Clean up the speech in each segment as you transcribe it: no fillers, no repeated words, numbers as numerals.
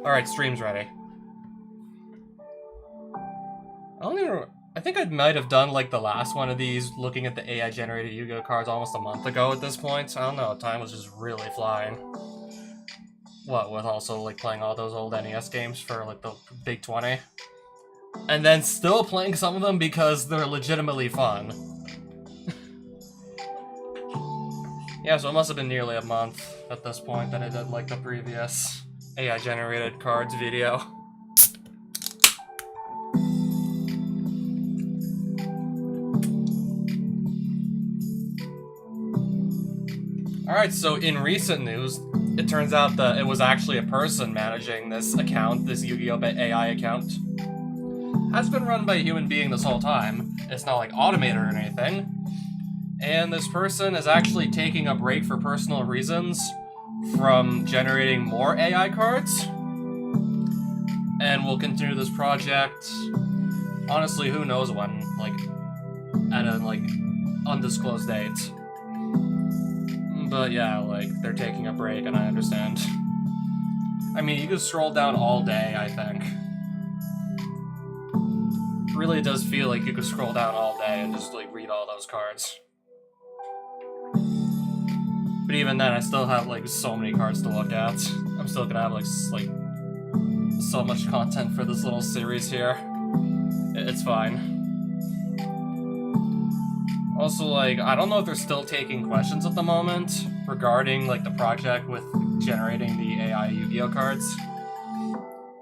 Alright, stream's ready. I think I might have done like the last one of these looking at the AI-generated Yu-Gi-Oh cards almost a month ago at this point. I don't know, time was just really flying. What, with also like playing all those old NES games for like the Big 20. And then still playing some of them because they're legitimately fun. Yeah, so it must have been nearly a month at this point that I did like the previous AI-generated cards video. Alright, so in recent news, it turns out that it was actually a person managing this account, this Yu-Gi-Oh! AI account. Has been run by a human being this whole time. It's not like automated or anything. And this person is actually taking a break for personal reasons from generating more AI cards. And will continue this project, honestly, who knows when, like, at a, like, undisclosed date. But yeah, like, they're taking a break, and I understand. I mean, you could scroll down all day, I think. Really does feel like you could scroll down all day and just, like, read all those cards. But even then, I still have, like, so many cards to look at. I'm still gonna have, like so much content for this little series here. It's fine. Also, like, I don't know if they're still taking questions at the moment regarding, like, the project with generating the AI Yu-Gi-Oh cards.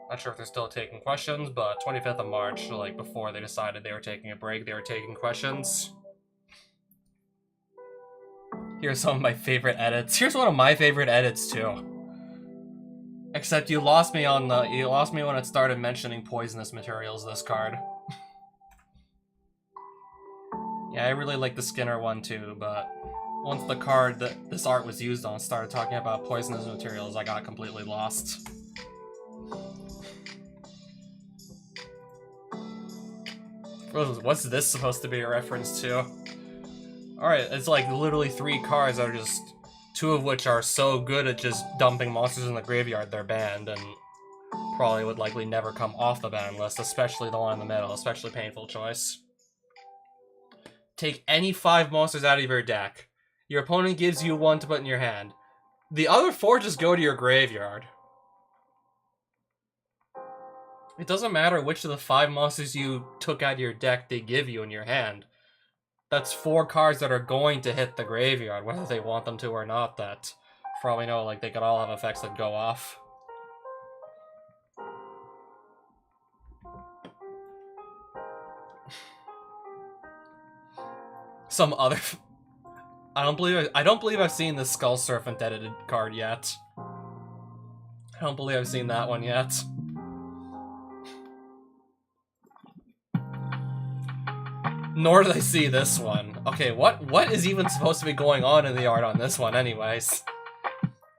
Not sure if they're still taking questions, but 25th of March, like, before they decided they were taking a break, they were taking questions. Here's some of my favorite edits. Here's one of my favorite edits, too. Except you lost me on the... You lost me when it started mentioning poisonous materials, this card. Yeah, I really like the Skinner one too, but once the card that this art was used on started talking about poisonous materials, I got completely lost. What's this supposed to be a reference to? Alright, it's like literally 3 cards that are just... 2 of which are so good at just dumping monsters in the graveyard they're banned, and probably would likely never come off the ban list, especially the one in the middle, especially Painful Choice. Take any 5 monsters out of your deck. Your opponent gives you 1 to put in your hand. The other 4 just go to your graveyard. It doesn't matter which of the 5 monsters you took out of your deck they give you in your hand. That's 4 cards that are going to hit the graveyard, whether they want them to or not. That, for all we know, like, they could all have effects that go off. Some other... I don't believe I've seen the Skull Serpent edited card yet. I don't believe I've seen that one yet. Nor did I see this one. Okay, what is even supposed to be going on in the art on this one anyways?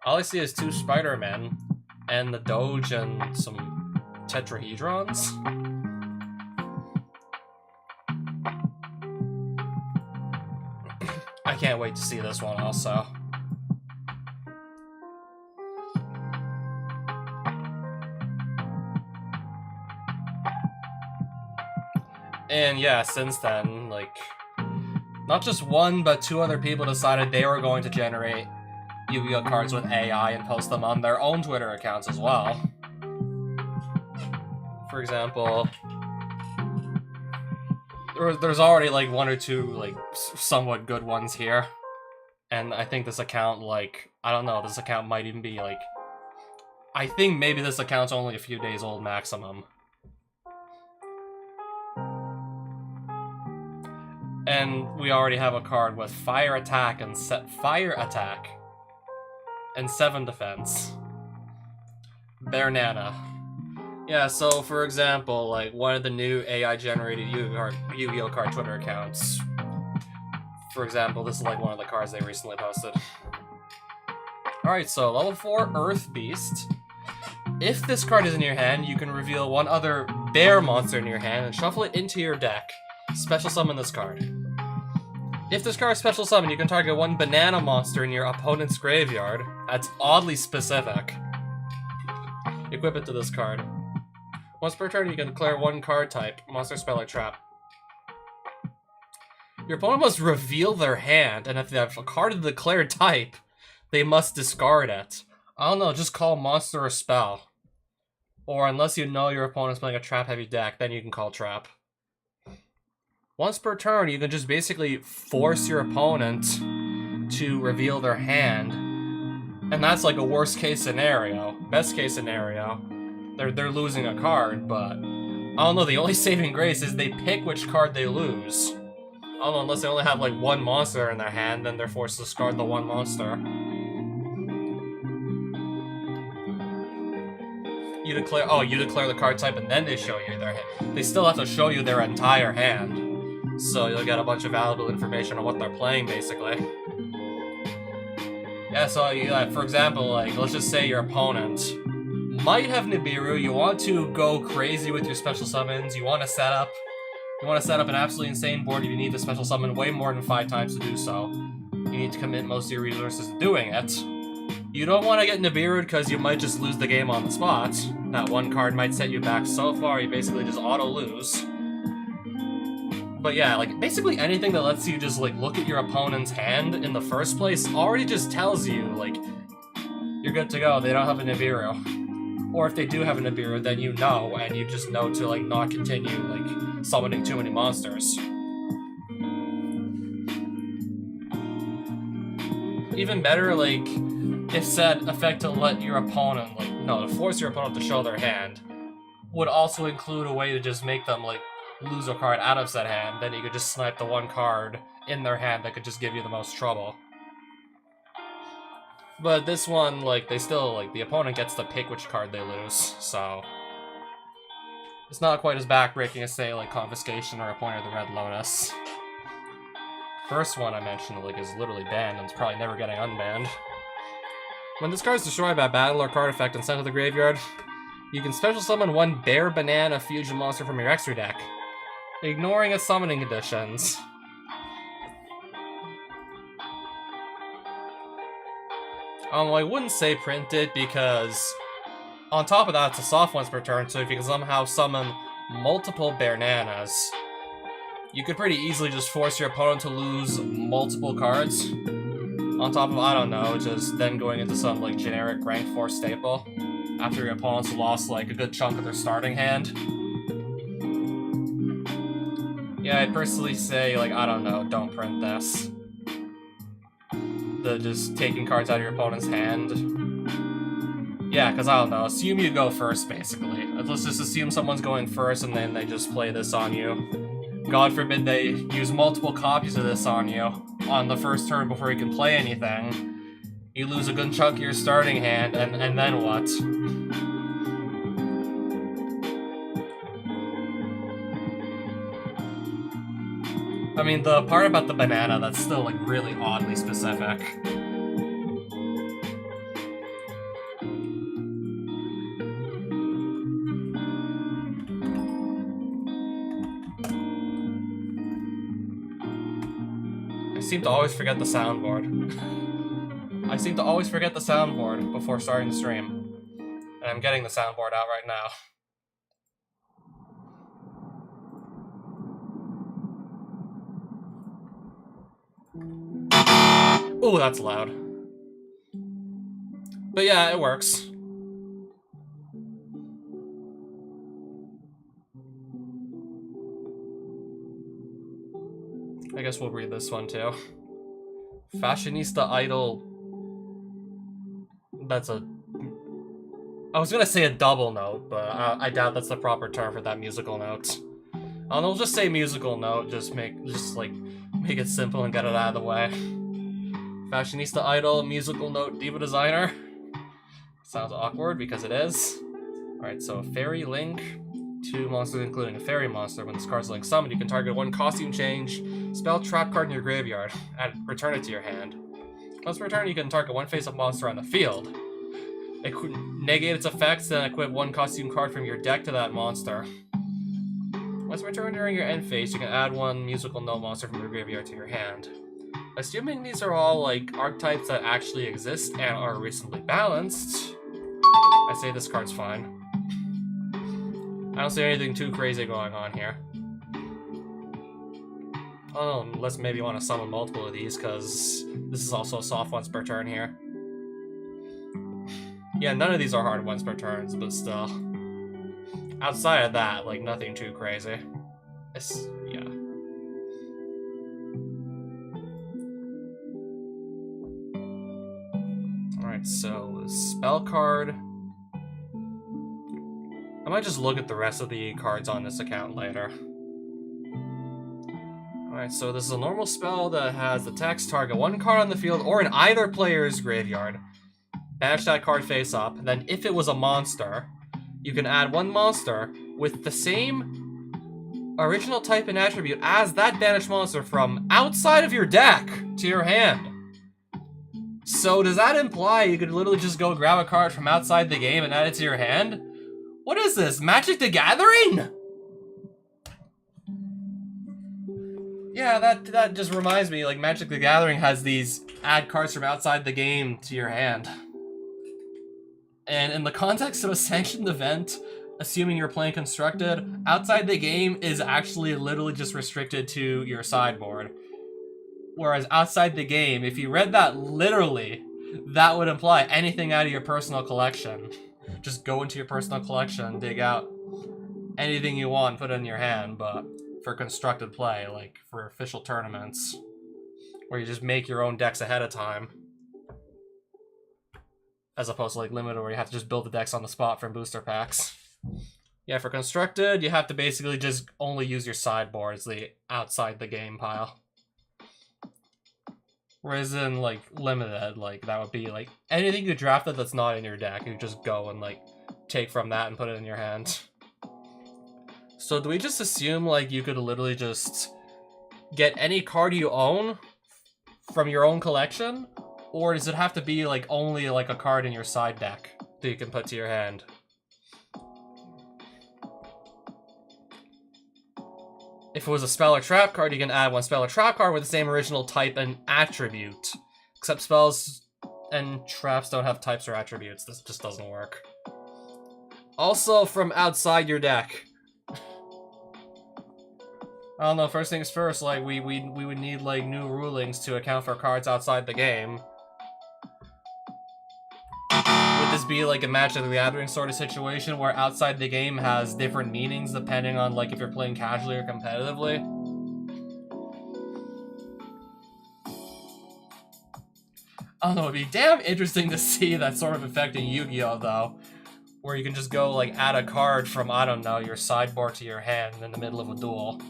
All I see is 2 Spider-Men, and the Doge and some tetrahedrons. I can't wait to see this one also. And yeah, since then, like, not just 1, but 2 other people decided they were going to generate Yu-Gi-Oh cards with AI and post them on their own Twitter accounts as well. For example, there's already like 1 or 2 like somewhat good ones here. And I think this account, like, I don't know, this account might even be like, I think maybe this account's only a few days old maximum. And we already have a card with Fire Attack and 7 defense. Banana. Yeah, so for example, like one of the new AI-generated Yu-Gi-Oh card Twitter accounts. For example, this is like one of the cards they recently posted. Alright, so level 4 Earth Beast. If this card is in your hand, you can reveal one other bear monster in your hand and shuffle it into your deck. Special summon this card. If this card is special summon, you can target one banana monster in your opponent's graveyard. That's oddly specific. Equip it to this card. Once per turn, you can declare one card type, monster, spell, or trap. Your opponent must reveal their hand, and if they have a card of the declared type, they must discard it. I don't know, just call monster or spell. Or unless you know your opponent's playing a trap-heavy deck, then you can call trap. Once per turn, you can just basically force your opponent to reveal their hand. And that's like a worst-case scenario. Best-case scenario, they're losing a card, but I don't know, the only saving grace is they pick which card they lose. I don't know, unless they only have like one monster in their hand, then they're forced to discard the one monster. You declare the card type and then they show you their hand. They still have to show you their entire hand. So you'll get a bunch of valuable information on what they're playing, basically. Yeah, so for example, like, let's just say your opponent might have Nibiru, you want to go crazy with your special summons, you want to set up an absolutely insane board, you need to special summon way more than 5 times to do so. You need to commit most of your resources to doing it. You don't want to get Nibiru because you might just lose the game on the spot. That one card might set you back so far, you basically just auto-lose. But yeah, like, basically anything that lets you just, like, look at your opponent's hand in the first place already just tells you, like, you're good to go, they don't have a Nibiru. Or if they do have a Nibiru, then you know, and you just know to, like, not continue, like, summoning too many monsters. Even better, like, if said effect to let your opponent, like, no, to force your opponent to show their hand, would also include a way to just make them, like, lose a card out of said hand, then you could just snipe the one card in their hand that could just give you the most trouble. But this one, like, they still, like, the opponent gets to pick which card they lose, so it's not quite as backbreaking as, say, like, Confiscation or Appointed the Red Lotus. First one I mentioned, like, is literally banned and it's probably never getting unbanned. When this card is destroyed by a battle or card effect and sent to the graveyard, you can special summon one Bear Banana Fusion monster from your extra deck, ignoring its summoning conditions. I wouldn't say print it because on top of that, it's a soft once per turn, so if you can somehow summon multiple Bananas, you could pretty easily just force your opponent to lose multiple cards. On top of, I don't know, just then going into some, like, generic rank 4 staple after your opponent's lost, like, a good chunk of their starting hand. Yeah, I'd personally say, like, I don't know, don't print this. The just taking cards out of your opponent's hand. Yeah, because I don't know, assume you go first, basically. Let's just assume someone's going first and then they just play this on you. God forbid they use multiple copies of this on you on the first turn before you can play anything. You lose a good chunk of your starting hand, and then what? I mean, the part about the banana, that's still, like, really oddly specific. I seem to always forget the soundboard. I seem to always forget the soundboard before starting the stream. And I'm getting the soundboard out right now. Ooh, that's loud. But yeah, it works. I guess we'll read this one too. Fashionista Idol. That's a... I was gonna say a double note, but I doubt that's the proper term for that musical note. I'll just say musical note, just make it simple and get it out of the way. Fashionista Idol, musical note, diva designer. Sounds awkward because it is. Alright, so Fairy Link. 2 monsters, including a fairy monster. When this card's like summoned, you can target 1 costume change, spell trap card in your graveyard, and return it to your hand. Once returned, you can target 1 face-up monster on the field. Negate its effects, then equip 1 costume card from your deck to that monster. Once returned during your end phase, you can add 1 musical note monster from your graveyard to your hand. Assuming these are all like archetypes that actually exist and are recently balanced, I say this card's fine. I don't see anything too crazy going on here. Oh, unless maybe you want to summon multiple of these, because this is also a soft once per turn here. Yeah, none of these are hard once per turns, but still. Outside of that, like, nothing too crazy. Yeah. Alright, so, spell card. I might just look at the rest of the cards on this account later. Alright, so this is a normal spell that has the text, target 1 card on the field or in either player's graveyard. Banish that card face up, then if it was a monster, you can add 1 monster with the same original type and attribute as that banished monster from outside of your deck to your hand. So does that imply you could literally just go grab a card from outside the game and add it to your hand? What is this, Magic the Gathering? Yeah, that just reminds me, like, Magic the Gathering has these add cards from outside the game to your hand. And in the context of a sanctioned event, assuming you're playing Constructed, outside the game is actually literally just restricted to your sideboard. Whereas outside the game, if you read that literally, that would imply anything out of your personal collection. Just go into your personal collection, dig out anything you want, put it in your hand, but for constructed play, like for official tournaments, where you just make your own decks ahead of time, as opposed to like limited where you have to just build the decks on the spot from booster packs. Yeah, for constructed, you have to basically just only use your sideboard as the outside the game pile. Whereas in, like, limited, like, that would be, like, anything you drafted that's not in your deck, you just go and, like, take from that and put it in your hand. So do we just assume, like, you could literally just get any card you own from your own collection? Or does it have to be, like, only, like, a card in your side deck that you can put to your hand? If it was a spell or trap card, you can add 1 spell or trap card with the same original type and attribute. Except spells and traps don't have types or attributes. This just doesn't work. Also from outside your deck. I don't know, first things first, like, we would need, like, new rulings to account for cards outside the game. Would this be, like, a Magic the Gathering sort of situation where outside the game has different meanings depending on, like, if you're playing casually or competitively? I don't know, it'd be damn interesting to see that sort of effect in Yu-Gi-Oh, though. Where you can just go, like, add a card from, I don't know, your sideboard to your hand in the middle of a duel.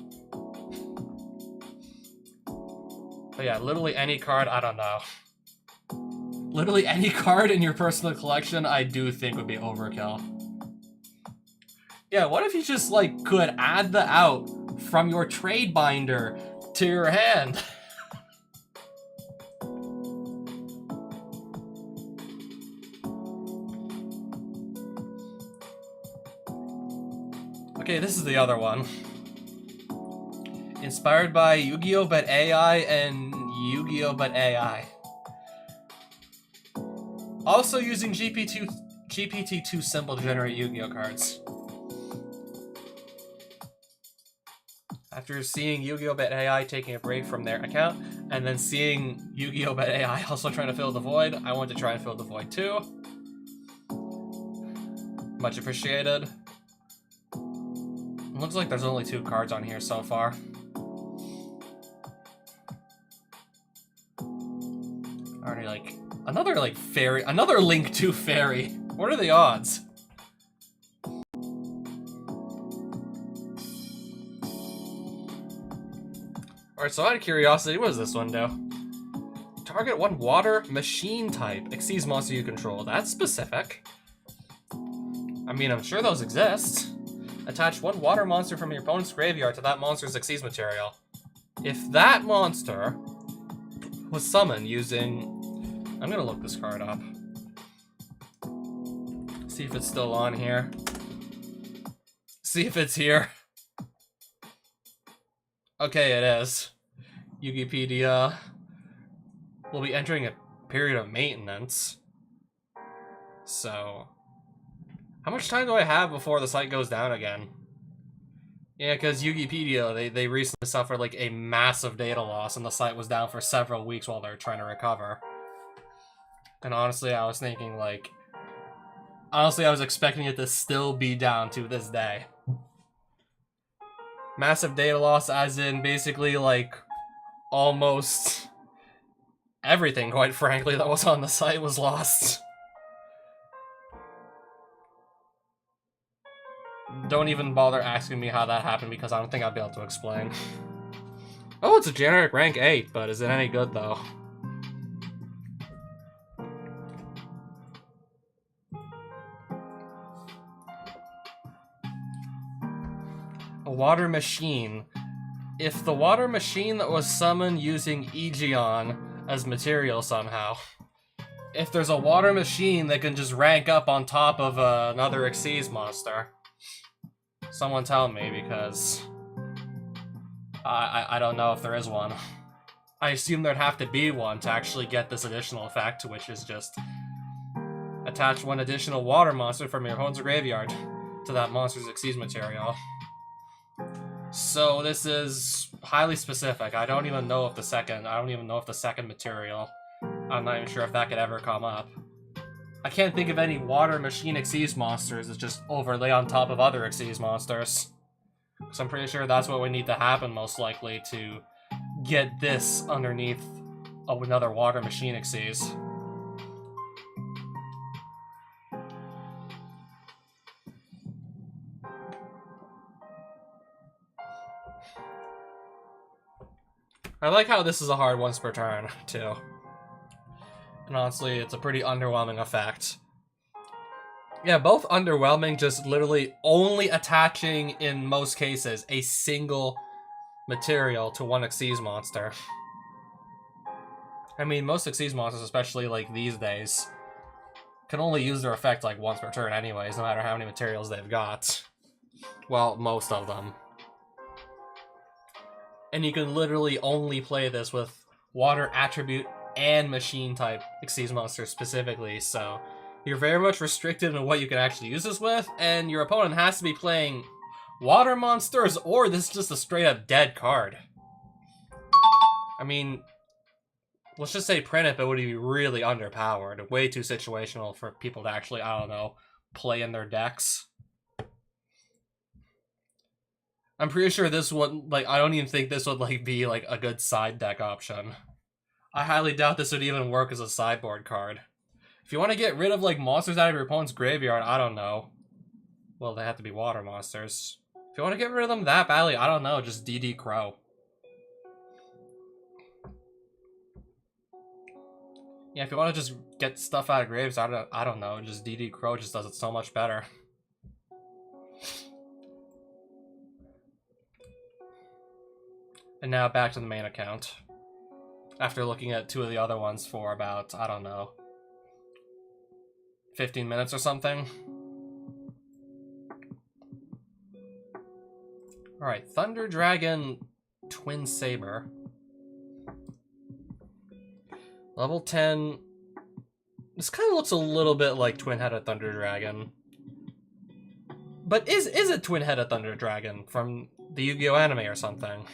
But yeah, literally any card, I don't know. Literally any card in your personal collection, I do think would be overkill. Yeah, what if you just, like, could add the out from your trade binder to your hand? Okay, this is the other one. Inspired by Yu-Gi-Oh! But AI and Yu-Gi-Oh! But AI. Also using GPT-2 symbol to generate Yu-Gi-Oh! Cards. After seeing Yu-Gi-Oh! But AI taking a break from their account, and then seeing Yu-Gi-Oh! But AI also trying to fill the void, I want to try and fill the void too. Much appreciated. Looks like there's only 2 cards on here so far. Already, like, another, like, fairy, another Link 2 fairy. What are the odds? Alright, so out of curiosity, what does this one do? Target 1 water machine type. Exceeds monster you control. That's specific. I mean, I'm sure those exist. Attach one water monster from your opponent's graveyard to that monster's Xyz material. If that monster was summoned using... I'm gonna look this card up. See if it's still on here. See if it's here. Okay, it is. Yugipedia will be entering a period of maintenance. So... how much time do I have before the site goes down again? Yeah, because Yugipedia, they recently suffered like a massive data loss and the site was down for several weeks while they were trying to recover. And honestly, I was thinking like... honestly, I was expecting it to still be down to this day. Massive data loss as in basically like almost everything, quite frankly, that was on the site was lost. Don't even bother asking me how that happened because I don't think I'll be able to explain. Oh, it's a generic rank 8, but is it any good though? A water machine. If the water machine that was summoned using Yugioh as material somehow. If there's a water machine that can just rank up on top of another Xyz monster. Someone tell me, because I don't know if there is one. I assume there'd have to be one to actually get this additional effect, which is just attach one additional water monster from your opponent's graveyard to that monster's Xyz material. So this is highly specific. I don't even know if the second material, I'm not even sure if that could ever come up. I can't think of any water machine Xyz monsters that just overlay on top of other Xyz monsters. So I'm pretty sure that's what would need to happen most likely to get this underneath another water machine Xyz. I like how this is a hard once per turn, too. And honestly, it's a pretty underwhelming effect. Yeah, both underwhelming, just literally only attaching, in most cases, a single material to one Xyz monster. I mean, most Xyz monsters, especially like these days, can only use their effect like once per turn anyways, no matter how many materials they've got. Well, most of them. And you can literally only play this with water attribute and machine type Xyz monsters specifically, so you're very much restricted in what you can actually use this with, and your opponent has to be playing water monsters, or this is just a straight up dead card. I mean, let's just say print it, but it would be really underpowered, way too situational for people to actually, I don't know, play in their decks. I'm pretty sure this would, like, I don't even think this would, like, be, like, a good side deck option. I highly doubt this would even work as a sideboard card. If you want to get rid of, like, monsters out of your opponent's graveyard, I don't know. Well, they have to be water monsters. If you want to get rid of them that badly, I don't know, just DD Crow. Yeah, if you want to just get stuff out of graves, I don't know, just DD Crow just does it so much better. And now back to the main account. After looking at two of the other ones for about, I don't know, 15 minutes or something. Alright, Thunder Dragon Twin Saber. Level 10. This kind of looks a little bit like Twin-Headed Thunder Dragon. But is it Twin-Headed Thunder Dragon from the Yu-Gi-Oh anime or something?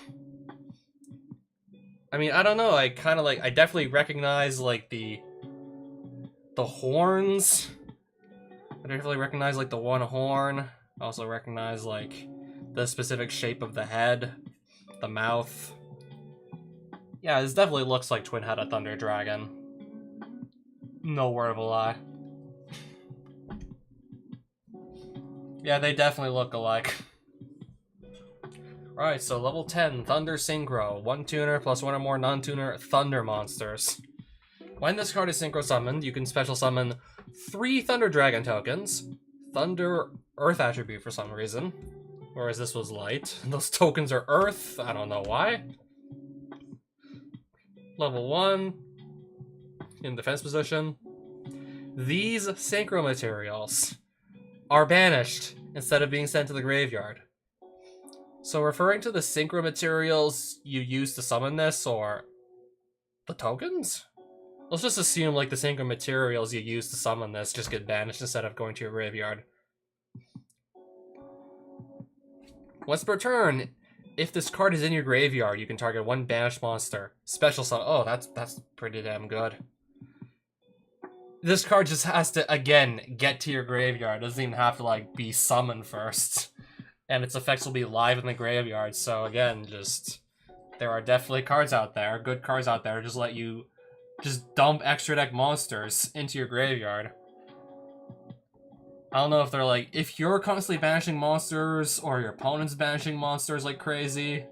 I mean, I don't know, I definitely recognize, like, the horns. I definitely recognize, like, the one horn. I also recognize, like, the specific shape of the head, the mouth. Yeah, this definitely looks like Twin-Headed Thunder Dragon. No word of a lie. Yeah, they definitely look alike. Alright, so level 10, Thunder Synchro. 1 tuner plus 1 or more non-tuner Thunder monsters. When this card is Synchro summoned, you can special summon 3 Thunder Dragon tokens, Thunder Earth attribute for some reason, Whereas this was light. Those tokens are earth. I don't know why. Level 1. In defense position. These synchro materials are banished instead of being sent to the graveyard. So referring to the synchro materials you use to summon this, or the tokens? Let's just assume like the synchro materials you use to summon this just get banished instead of going to your graveyard. Once per turn, if this card is in your graveyard, you can target one banished monster. Special summon. Oh, that's pretty damn good. This card just has to, again, get to your graveyard. It doesn't even have to, like, be summoned first. And its effects will be live in the graveyard. So, again, just... There are definitely cards out there, good cards out there, just let you just dump extra deck monsters into your graveyard. I don't know if they're like, if you're constantly banishing monsters, or your opponent's banishing monsters like crazy,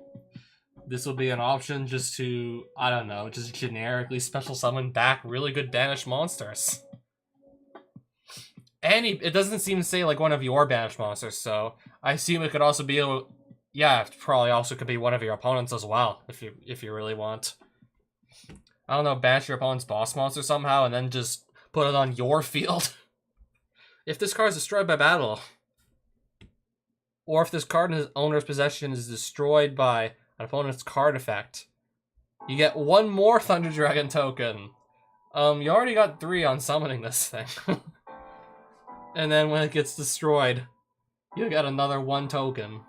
this will be an option just to, I don't know, just generically special summon back really good banished monsters. And it doesn't seem to say like one of your banished monsters, so I assume it could also be, yeah, it probably also could be one of your opponents as well, if you really want. I don't know, banish your opponent's boss monster somehow and then just put it on your field. If this card is destroyed by battle, or if this card in his owner's possession is destroyed by an opponent's card effect, you get one more Thunder Dragon token. You already got 3 on summoning this thing. And then when it gets destroyed, you get another 1 token.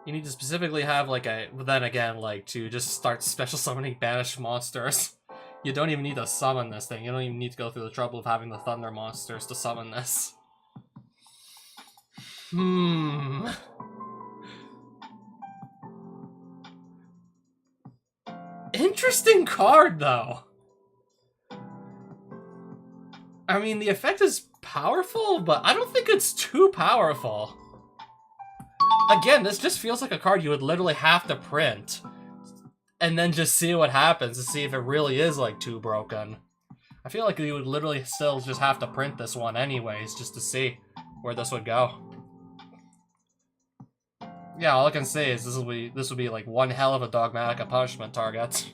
You need to specifically have like a, then again, like to just start special summoning banished monsters. You don't even need to summon this thing. You don't even need to go through the trouble of having the thunder monsters to summon this. Interesting card, though. I mean, the effect is powerful, but I don't think it's too powerful. Again, this just feels like a card you would literally have to print. And then just see what happens to see if it really is, like, too broken. I feel like you would literally still just have to print this one anyways, just to see where this would go. Yeah, all I can say is this would be like one hell of a Dogmatica punishment target.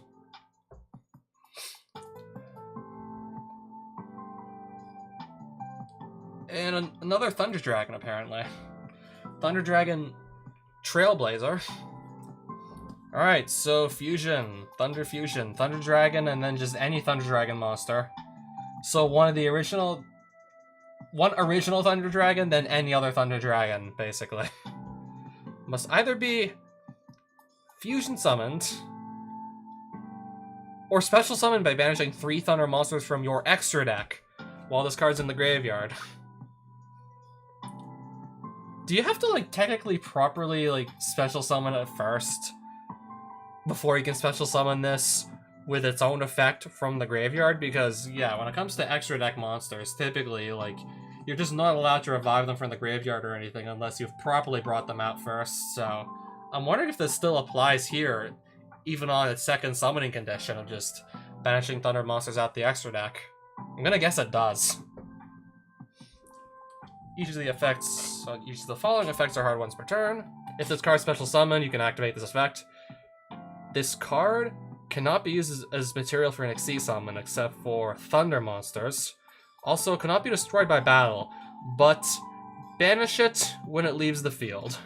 And another Thunder Dragon, apparently. Thunder Dragon Trailblazer. Alright, so Fusion, Thunder Dragon, and then just any Thunder Dragon monster. So one original Thunder Dragon, then any other Thunder Dragon, basically. Must either be Fusion summoned, or special summoned by banishing 3 Thunder monsters from your extra deck, while this card's in the graveyard. Do you have to, like, technically properly, like, special summon it first? Before you can special summon this with its own effect from the graveyard? Because, yeah, when it comes to extra deck monsters, typically, like, you're just not allowed to revive them from the graveyard or anything unless you've properly brought them out first, so... I'm wondering if this still applies here, even on its second summoning condition of just banishing Thunder monsters out the extra deck. I'm gonna guess it does. Each of the following effects are hard once per turn. If this card special summon, you can activate this effect. This card cannot be used as material for an Xyz summon except for Thunder monsters. Also, cannot be destroyed by battle, but banish it when it leaves the field.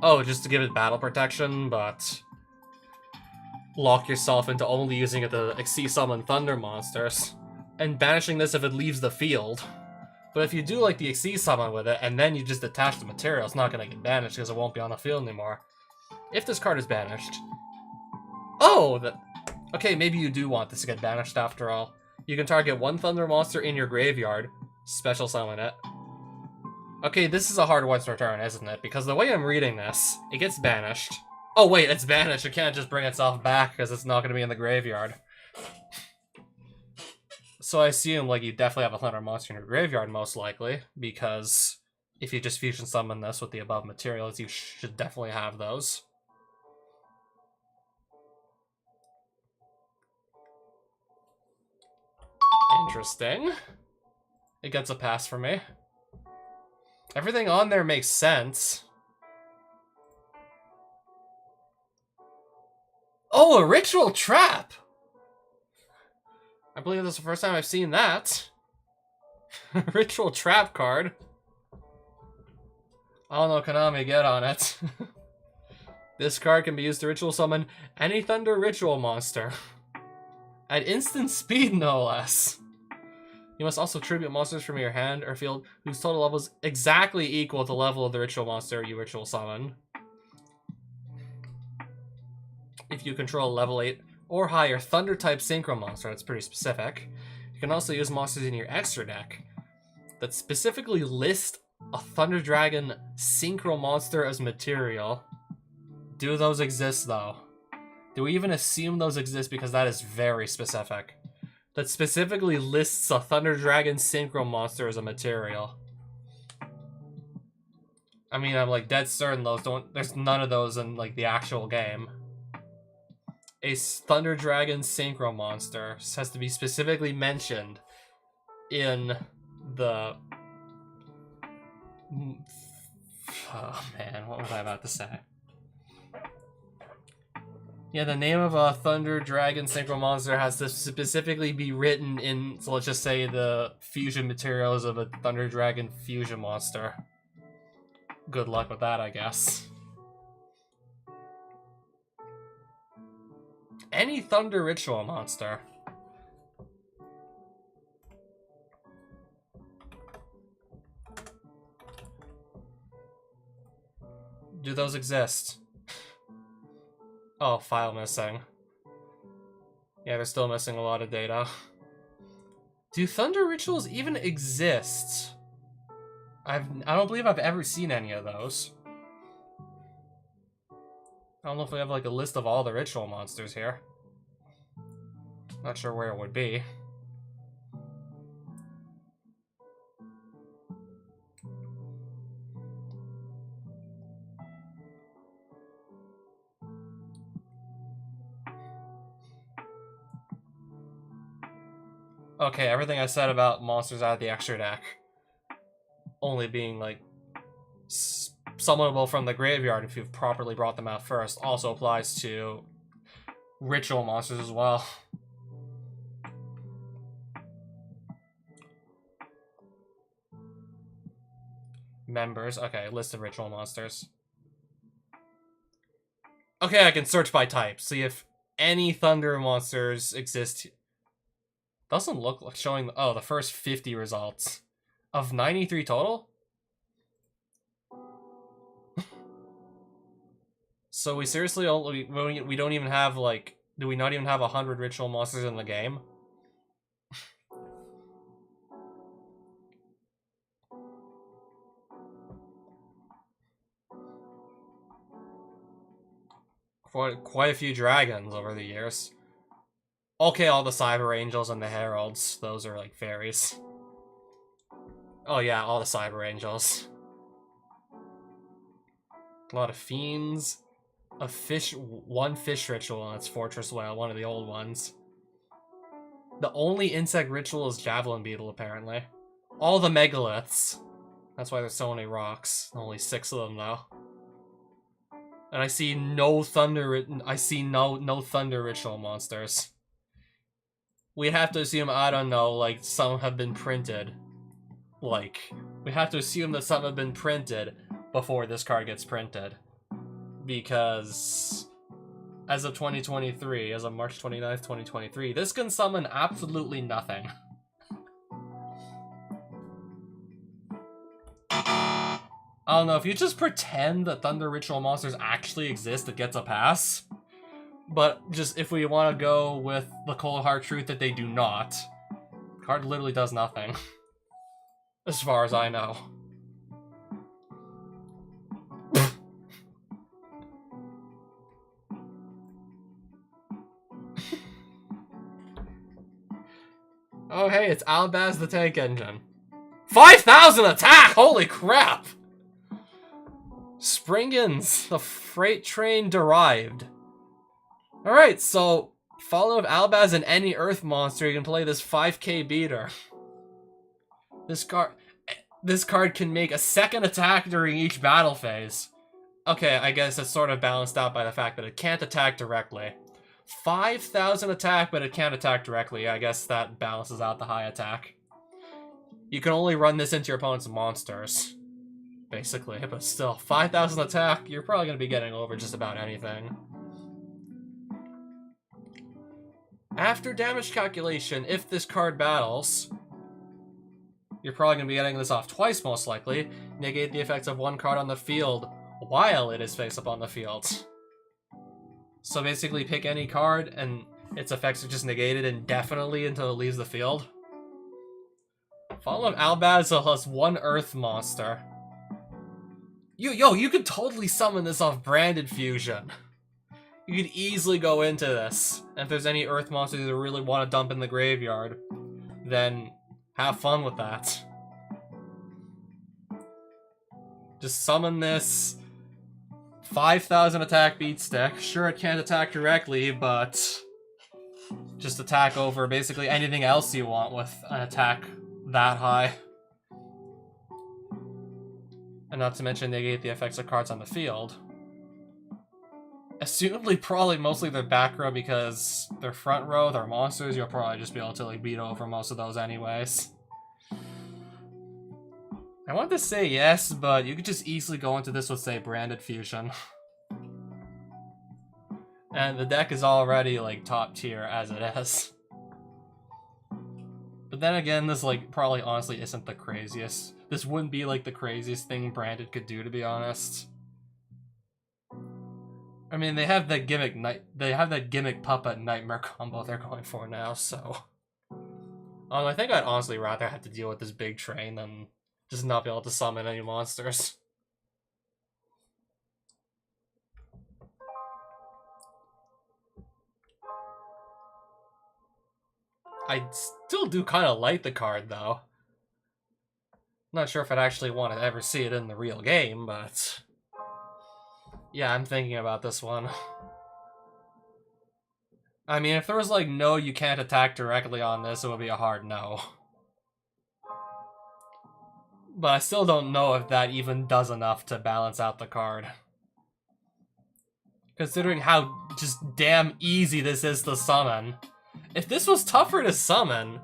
Oh, just to give it battle protection, but lock yourself into only using it to Xyz summon Thunder monsters, and banishing this if it leaves the field. But if you do like the Xyz summon with it, and then you just attach the material, it's not going to get banished because it won't be on the field anymore. If this card is banished... Oh! Okay, maybe you do want this to get banished after all. You can target 1 Thunder monster in your graveyard, special summon it. Okay, this is a hard once per turn, isn't it? Because the way I'm reading this, it gets banished. Oh wait, it's banished. It can't just bring itself back because it's not going to be in the graveyard. So I assume, like, you definitely have a Thunder monster in your graveyard, most likely, because if you just fusion summon this with the above materials, you should definitely have those. Interesting. It gets a pass for me. Everything on there makes sense. Oh, a ritual trap! I believe this is the first time I've seen that. Ritual trap card. I don't know, Konami, get on it. This card can be used to ritual summon any Thunder Ritual monster. At instant speed, no less. You must also tribute monsters from your hand or field whose total level is exactly equal to the level of the ritual monster you ritual summon. If you control a level 8 or higher Thunder-type Synchro monster, that's pretty specific. You can also use monsters in your extra deck that specifically list a Thunder Dragon Synchro monster as material. Do those exist, though? Do we even assume those exist, because that is very specific? That specifically lists a Thunder Dragon Synchro monster as a material. I mean, I'm like dead certain those don't. There's none of those in like the actual game. A Thunder Dragon Synchro monster has to be specifically mentioned in the. Oh man, what was I about to say? Yeah, the name of a Thunder Dragon Synchro monster has to specifically be written in, so let's just say, the fusion materials of a Thunder Dragon fusion monster. Good luck with that, I guess. Any Thunder Ritual monster. Do those exist? Oh, file missing. Yeah, they're still missing a lot of data. Do Thunder Rituals even exist? I don't believe I've ever seen any of those. I don't know if we have like a list of all the ritual monsters here. Not sure where it would be. Okay, everything I said about monsters out of the extra deck only being like summonable from the graveyard if you've properly brought them out first also applies to ritual monsters as well. Members. Okay, list of ritual monsters. Okay, I can search by type, see if any Thunder monsters exist. Doesn't look like showing. Oh, the first 50 results of 93 total. So we seriously only we don't even have like. Do we not even have 100 ritual monsters in the game? Quite a few dragons over the years. Okay, all the Cyber Angels and the Heralds. Those are like fairies. Oh yeah, all the Cyber Angels. A lot of Fiends. One fish ritual, and it's Fortress Whale, one of the old ones. The only insect ritual is Javelin Beetle, apparently. All the megaliths. That's why there's so many rocks. Only 6 of them, though. And I see no thunder. I see no thunder ritual monsters. We have to assume, I don't know, like some have been printed. Like, we have to assume that some have been printed before this card gets printed. Because as of 2023, as of March 29th, 2023, this can summon absolutely nothing. I don't know, if you just pretend that Thunder Ritual monsters actually exist, it gets a pass. But just if we want to go with the cold hard truth that they do not, the card literally does nothing. As far as I know. Oh hey, it's Albaz the Tank Engine. 5,000 attack! Holy crap! Springans, the freight train derived. Alright, so Follow of Albaz and any Earth monster, you can play this 5k beater. This card can make a second attack during each battle phase. Okay, I guess it's sort of balanced out by the fact that it can't attack directly. 5,000 attack, but it can't attack directly. I guess that balances out the high attack. You can only run this into your opponent's monsters, basically, but still, 5,000 attack, you're probably going to be getting over just about anything. After damage calculation, if this card battles, you're probably going to be getting this off twice, most likely. Negate the effects of one card on the field while it is face up on the field. So basically pick any card and its effects are just negated indefinitely until it leaves the field. Follow of Albaz has one Earth monster. You could totally summon this off Branded Fusion. You could easily go into this. And if there's any Earth monsters that really want to dump in the graveyard, then have fun with that. Just summon this 5,000 attack beat stick. Sure, it can't attack directly, but just attack over basically anything else you want with an attack that high. And not to mention negate the effects of cards on the field. Assumably, probably mostly their back row, because their front row, their monsters, you'll probably just be able to like beat over most of those anyways. I want to say yes, but you could just easily go into this with, say, Branded Fusion. And the deck is already, like, top tier as it is. But then again, this, like, probably honestly isn't the craziest. This wouldn't be, like, the craziest thing Branded could do, to be honest. I mean, they have that gimmick puppet nightmare combo they're going for now, so I think I'd honestly rather have to deal with this big train than just not be able to summon any monsters. I still do kind of like the card, though. Not sure if I'd actually want to ever see it in the real game, but yeah, I'm thinking about this one. I mean, if there was like, no, you can't attack directly on this, it would be a hard no. But I still don't know if that even does enough to balance out the card. Considering how just damn easy this is to summon. If this was tougher to summon,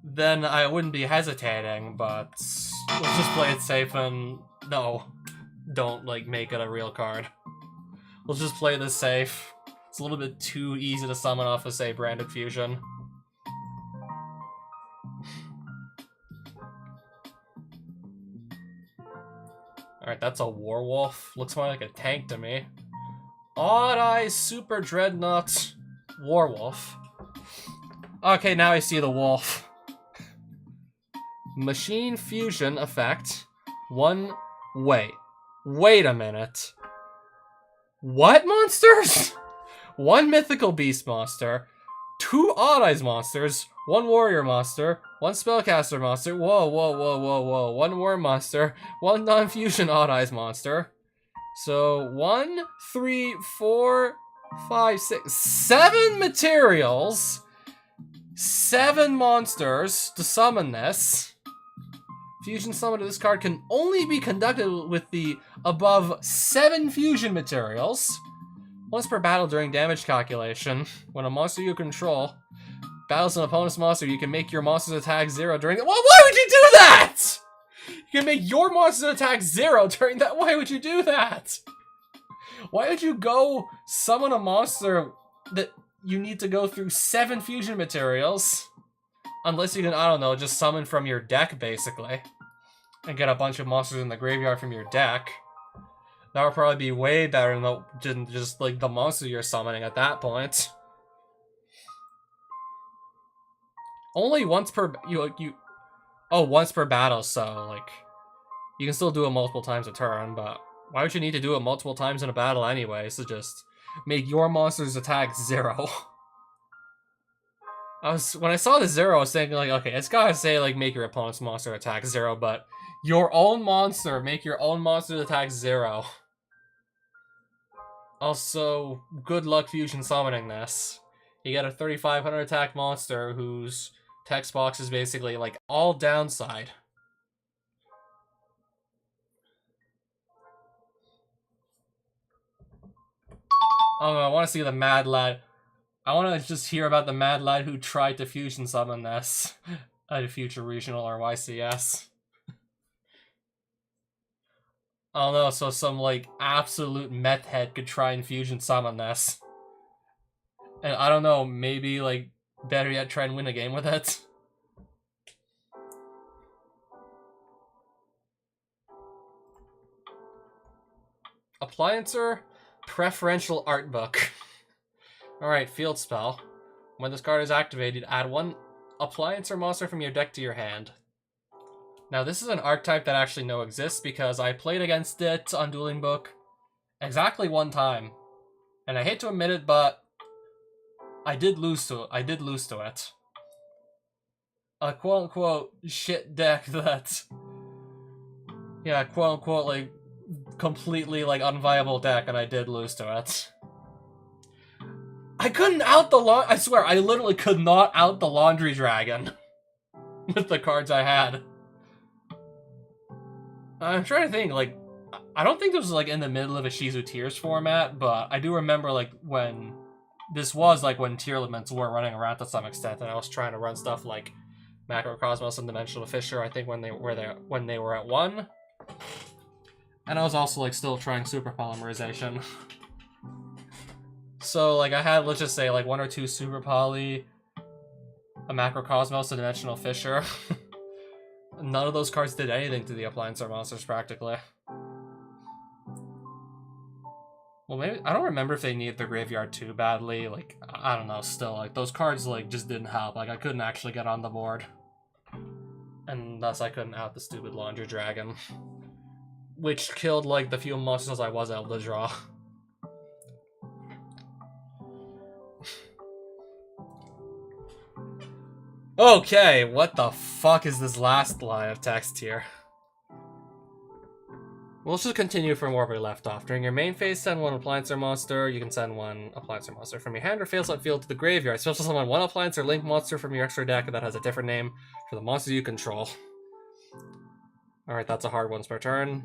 then I wouldn't be hesitating, but let's just play it safe and no, don't like make it a real card. We'll just play this safe. It's a little bit too easy to summon off of, say, Branded Fusion. Alright, that's a Warwolf. Looks more like a tank to me. Odd Eye Super Dreadnought Warwolf. Okay, now I see the wolf. Machine Fusion effect. Wait a minute. What monsters? One Mythical Beast monster, 2 Odd Eyes monsters, 1 Warrior monster, 1 Spellcaster monster, whoa, 1 Worm monster, 1 non-fusion Odd Eyes monster. So 1, 3, 4, 5, 6, 7 materials, 7 monsters to summon this. Fusion summon of this card can only be conducted with the above 7 fusion materials. Once per battle during damage calculation, when a monster you control battles an opponent's monster, you can make your monster's attack 0 during the— Why would you do that? You can make your monster's attack 0 during that— Why would you do that? Why would you go summon a monster that you need to go through 7 fusion materials? Unless you can, I don't know, just summon from your deck, basically. And get a bunch of monsters in the graveyard from your deck. That would probably be way better than just, like, the monster you're summoning at that point. Only once per— once per battle, so, like, you can still do it multiple times a turn, but why would you need to do it multiple times in a battle anyway? So just make your monster's attack 0. When I saw the 0, I was thinking, like, okay, it's gotta say, like, make your opponent's monster attack 0, but your own monster, make your own monster attack 0. Also, good luck fusion summoning this. You get a 3500 attack monster whose text box is basically like all downside. Oh, I want to see the mad lad. I want to just hear about the mad lad who tried to fusion summon this at a future regional or YCS. I don't know, so some like absolute meth head could try and fusion summon this. And I don't know, maybe like better yet try and win a game with it. Appliancer, preferential art book. Alright, field spell. When this card is activated, add one Appliancer monster from your deck to your hand. Now this is an archetype that actually no exists because I played against it on Dueling Book exactly one time. And I hate to admit it, but I did lose to it. A quote-unquote shit deck that... Yeah, quote-unquote, like, completely, like, unviable deck, and I did lose to it. I couldn't out the I swear, I literally could not out the Laundry Dragon with the cards I had. I'm trying to think, like, I don't think this was, like, in the middle of a Shizu Tears format, but I do remember, like, when... This was, like, when tier limits were running around to some extent, and I was trying to run stuff like Macrocosmos and Dimensional Fissure, I think when they were at 1. And I was also, like, still trying Super Polymerization. So, like, I had, let's just say, like, 1 or 2 Super Poly, a Macrocosmos, a Dimensional Fissure. None of those cards did anything to the Appliancer monsters, practically. Well, maybe... I don't remember if they needed the graveyard too badly. Like, I don't know, still. Like, those cards, like, just didn't help. Like, I couldn't actually get on the board. And thus I couldn't out the stupid Laundry Dragon. Which killed, like, the few monsters I was able to draw. Okay, what the fuck is this last line of text here? We'll just continue from where we left off. During your main phase, send one Appliancer monster. You can send one Appliancer monster from your hand or face up field to the graveyard. Special summon one Appliancer Link monster from your extra deck that has a different name for the monster you control. Alright, that's a hard one per turn.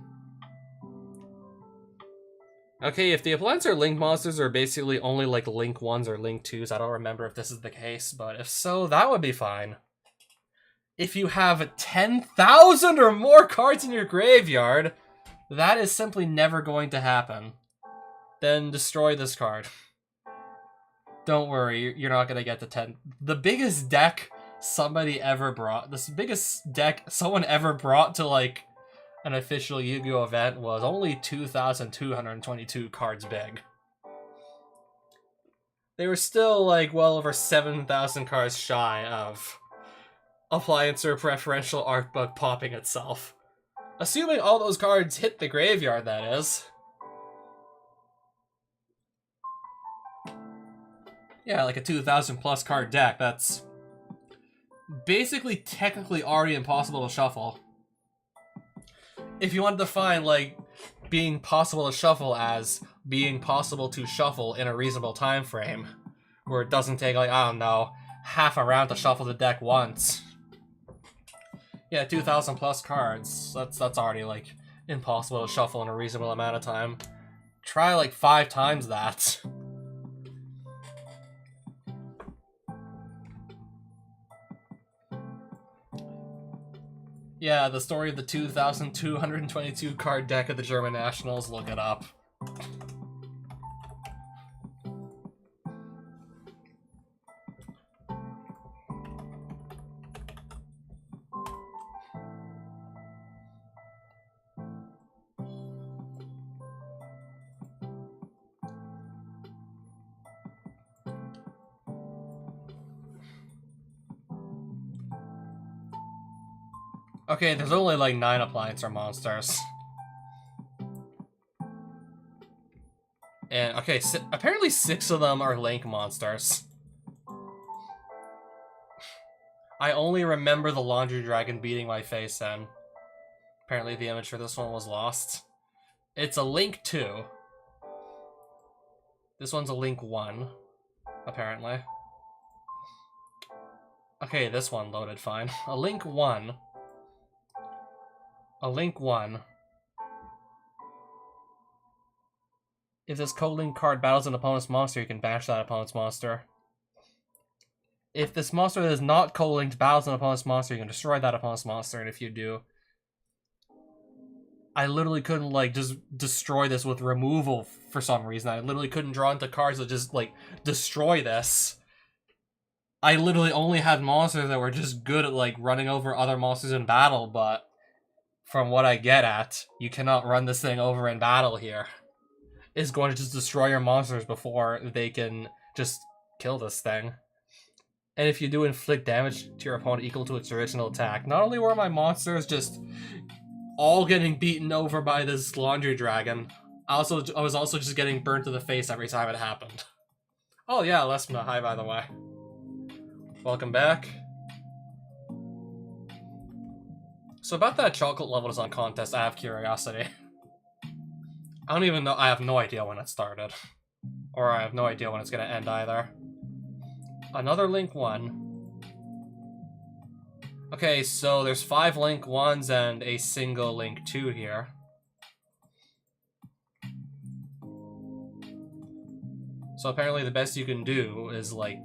Okay, if the Appliancer Link monsters are basically only like Link 1s or Link 2s, I don't remember if this is the case, but if so, that would be fine. If you have 10,000 or more cards in your graveyard, that is simply never going to happen. Then destroy this card. Don't worry, you're not going to get to 10. The biggest deck somebody ever brought, the biggest deck someone ever brought to like an official Yu-Gi-Oh event was only 2,222 cards big. They were still like well over 7,000 cards shy of Appliancer Preferential Art Book popping itself. Assuming all those cards hit the graveyard, that is. Yeah, like a 2,000 plus card deck, that's basically technically already impossible to shuffle. If you want to define, like, being possible to shuffle as being possible to shuffle in a reasonable time frame, where it doesn't take, like, I don't know, half a round to shuffle the deck once. Yeah, 2,000 plus cards. That's already, like, impossible to shuffle in a reasonable amount of time. Try, like, 5 times that. Yeah, the story of the 2,222 card deck of the German Nationals, look it up. Okay, there's only like 9 Appliancer monsters. And, okay, apparently 6 of them are Link monsters. I only remember the Laundry Dragon beating my face in. Apparently the image for this one was lost. It's a Link 2. This one's a Link 1, apparently. Okay, this one loaded fine. A link 1. A link 1. If this co-link card battles an opponent's monster, you can bash that opponent's monster. If this monster that is not co-linked battles an opponent's monster, you can destroy that opponent's monster, and if you do... I literally couldn't, like, just destroy this with removal for some reason. I literally couldn't draw into cards that just, like, destroy this. I literally only had monsters that were just good at, like, running over other monsters in battle, but from what I get at, you cannot run this thing over in battle here. It's going to just destroy your monsters before they can just kill this thing. And if you do inflict damage to your opponent equal to its original attack, not only were my monsters just all getting beaten over by this laundry dragon, I was also just getting burnt to the face every time it happened. Oh yeah, Lesmina, hi by the way. Welcome back. So about that chocolate level design contest, I have curiosity. I don't even know, I have no idea when it started. Or I have no idea when it's gonna end either. Another link 1. Okay, so there's 5 link 1s and a single link 2 here. So apparently the best you can do is like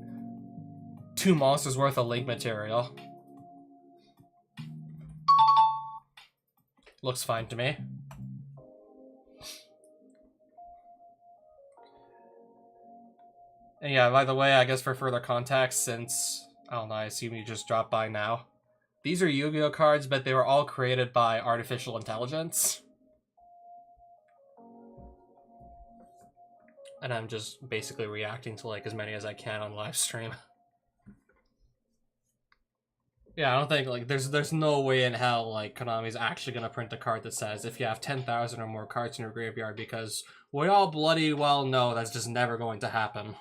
2 monsters worth of link material. Looks fine to me. And yeah, by the way, I guess for further context, since, I don't know, I assume you just dropped by now. These are Yu-Gi-Oh cards, but they were all created by artificial intelligence. And I'm just basically reacting to like as many as I can on live stream. Yeah, I don't think like there's no way in hell like Konami's actually gonna print a card that says if you have 10,000 or more cards in your graveyard, because we all bloody well know that's just never going to happen.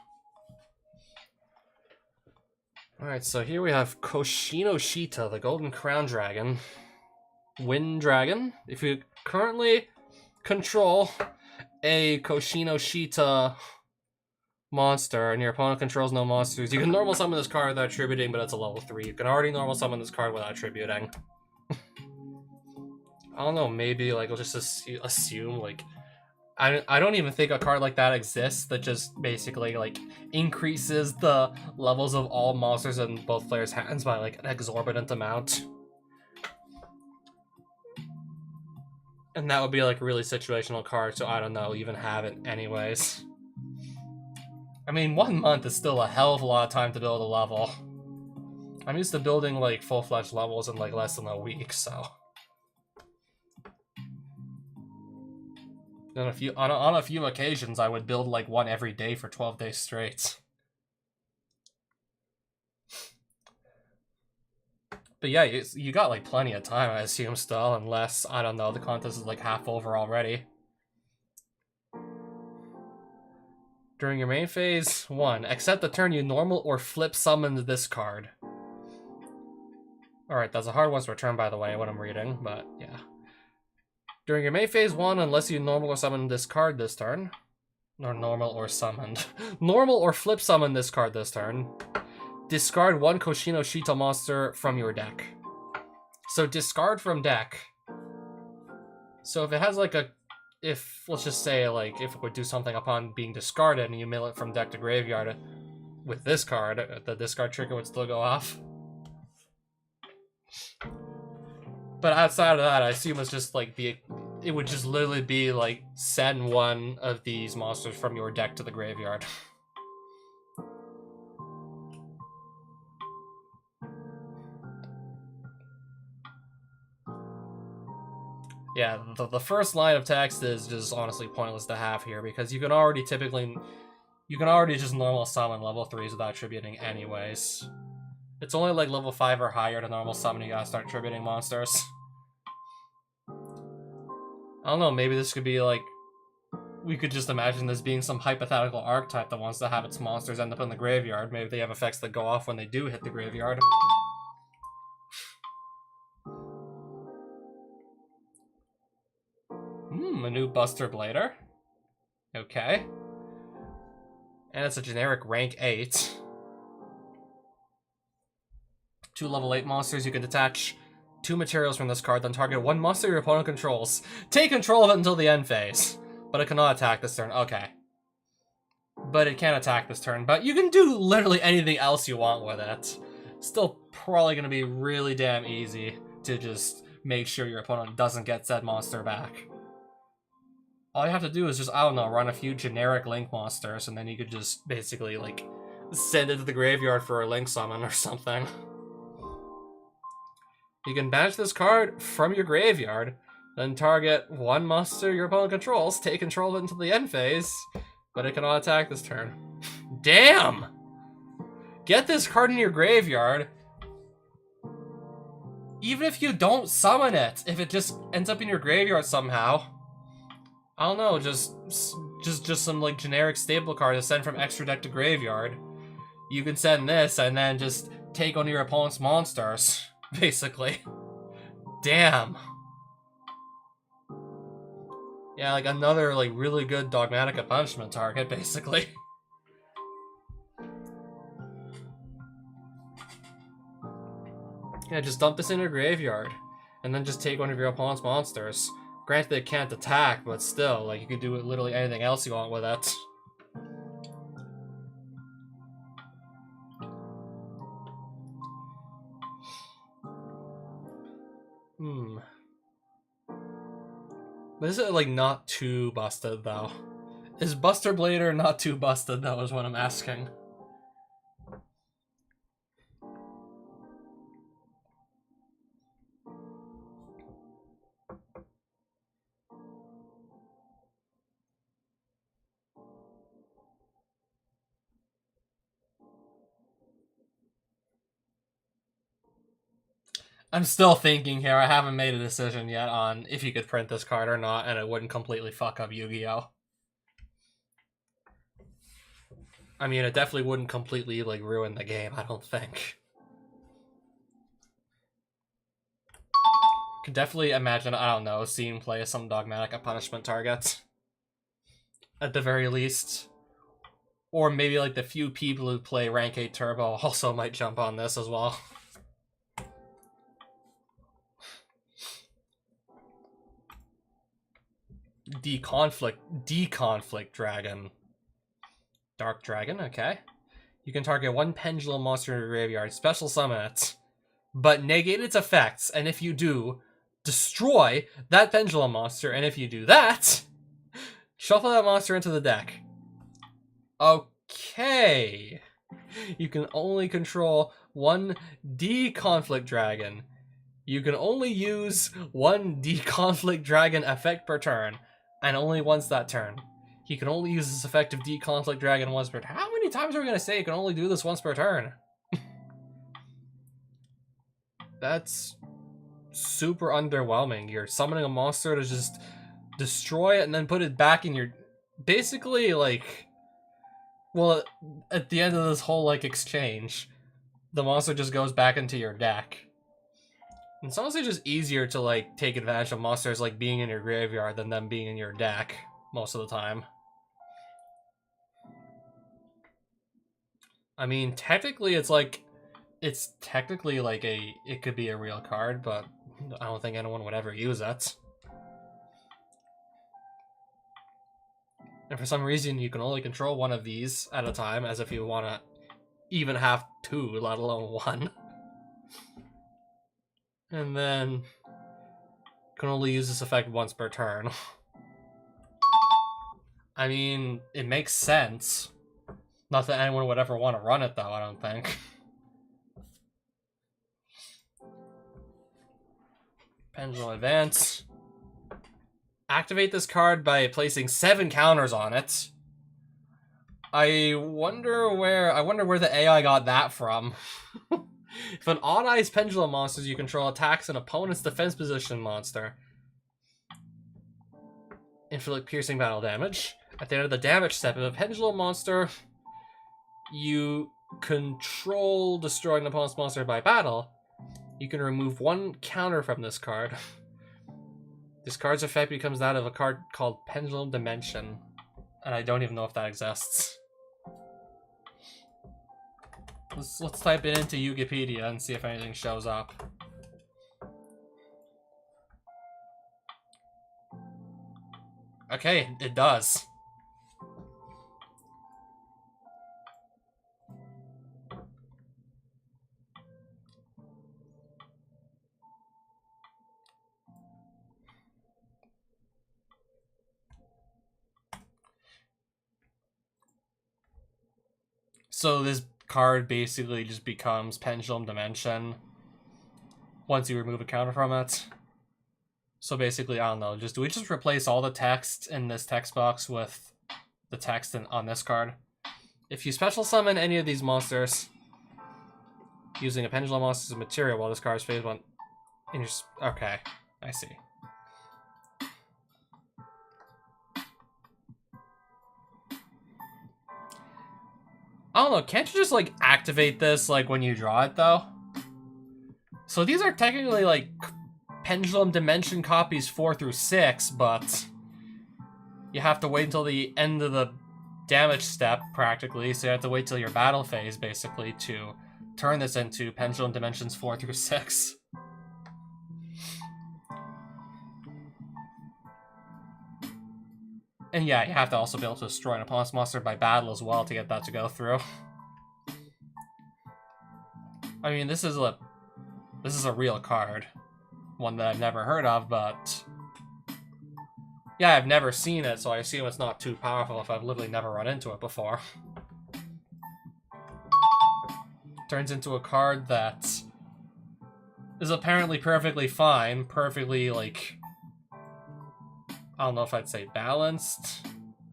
Alright, so here we have Koshinoshita, the Golden Crown Dragon. Wind Dragon. If you currently control a Koshinoshita monster and your opponent controls no monsters, you can normal summon this card without attributing, but it's a level 3. You can already normal summon this card without attributing. I don't know, maybe like we'll just assume like I don't even think a card like that exists that just basically like increases the levels of all monsters in both players' hands by like an exorbitant amount. And that would be like a really situational card, so I don't know, even have it anyways. I mean, 1 month is still a hell of a lot of time to build a level. I'm used to building like full-fledged levels in like less than a week, so. On a few occasions, I would build like one every day for 12 days straight. But yeah, you got like plenty of time, I assume, still, unless, I don't know, the contest is like half over already. During your main phase, 1, except the turn you normal or flip summoned this card. Alright, that's a hard one to return, by the way, what I'm reading, but yeah. During your main phase 1, unless you normal or summon this card this turn, or normal or summoned, normal or flip summon this card this turn, discard 1 Koshinoshita monster from your deck. So discard from deck. So if it has like let's just say like if it would do something upon being discarded and you mill it from deck to graveyard with this card, the discard trigger would still go off. But outside of that, I assume it's just like it would just literally be like send 1 of these monsters from your deck to the graveyard. Yeah, the first line of text is just honestly pointless to have here because you can already just normal summon level 3s without attributing anyways. It's only like level 5 or higher to normal summon you gotta start attributing monsters. I don't know, maybe this could be like, we could just imagine this being some hypothetical archetype that wants to have its monsters end up in the graveyard. Maybe they have effects that go off when they do hit the graveyard. A new Buster Blader. Okay. And it's a generic rank 8. 2 level 8 monsters. You can detach 2 materials from this card, then target 1 monster your opponent controls. Take control of it until the end phase. But it cannot attack this turn. Okay. But it can attack this turn. But you can do literally anything else you want with it. Still probably going to be really damn easy to just make sure your opponent doesn't get said monster back. All you have to do is just, I don't know, run a few generic Link monsters, and then you could just basically, like, send it to the graveyard for a Link summon or something. You can banish this card from your graveyard, then target 1 monster your opponent controls, take control of it until the end phase, but it cannot attack this turn. Damn! Get this card in your graveyard. Even if you don't summon it, if it just ends up in your graveyard somehow, I don't know, just some like generic staple card to send from extra deck to graveyard. You can send this and then just take one of your opponent's monsters, basically. Damn. Yeah, like another like really good Dogmatica punishment target, basically. Yeah, just dump this in your graveyard, and then just take one of your opponent's monsters. Granted, it can't attack, but still, like, you could do literally anything else you want with it. But is it, like, not too busted, though? Is Buster Blader not too busted, though, is what I'm asking. I'm still thinking here. I haven't made a decision yet on if you could print this card or not, and it wouldn't completely fuck up Yu-Gi-Oh! I mean, it definitely wouldn't completely, like, ruin the game, I don't think. Could definitely imagine, I don't know, seeing play some Dogmatica punishment targets. At the very least. Or maybe, like, the few people who play Rank 8 Turbo also might jump on this as well. Deconflict Dragon. Dark Dragon, okay. You can target 1 Pendulum monster in your graveyard, special summon it, but negate its effects, and if you do, destroy that Pendulum monster, and if you do that, shuffle that monster into the deck. Okay. You can only control 1 Deconflict Dragon. You can only use 1 Deconflict Dragon effect per turn, and only once that turn. He can only use this effect of Deconflict Dragon once per turn. How many times are we going to say you can only do this once per turn? That's super underwhelming. You're summoning a monster to just destroy it and then put it back in your... Basically, like... Well, at the end of this whole, like, exchange, the monster just goes back into your deck. It's honestly just easier to, like, take advantage of monsters, like, being in your graveyard than them being in your deck most of the time. I mean, technically, it's technically, like, it could be a real card, but I don't think anyone would ever use it. And for some reason, you can only control 1 of these at a time, as if you want to even have 2, let alone 1. And then can only use this effect once per turn. I mean, it makes sense. Not that anyone would ever want to run it, though, I don't think. Pendulum Advance. Activate this card by placing 7 counters on it. I wonder where the AI got that from. If an odd-eyes Pendulum monster you control attacks an opponent's defense position monster, inflict piercing battle damage. At the end of the damage step, if a Pendulum monster you control destroying an opponent's monster by battle, you can remove 1 counter from this card. This card's effect becomes that of a card called Pendulum Dimension, and I don't even know if that exists. Let's type it into Wikipedia and see if anything shows up. Okay, it does. So this card basically just becomes Pendulum Dimension once you remove a counter from it. So basically, I don't know, do we just replace all the text in this text box with the text on this card? If you special summon any of these monsters using a Pendulum Monster's material while this card is phase 1 in your... Okay, I see. I don't know, can't you just, like, activate this, like, when you draw it, though? So these are technically, like, Pendulum Dimension copies 4 through 6, but you have to wait until the end of the damage step, practically, so you have to wait till your battle phase, basically, to turn this into Pendulum Dimensions 4 through 6. And yeah, you have to also be able to destroy an opponent's monster by battle as well to get that to go through. I mean, this is a real card. One that I've never heard of, but... yeah, I've never seen it, so I assume it's not too powerful if I've literally never run into it before. Turns into a card that is apparently perfectly fine, perfectly, like... I don't know if I'd say balanced.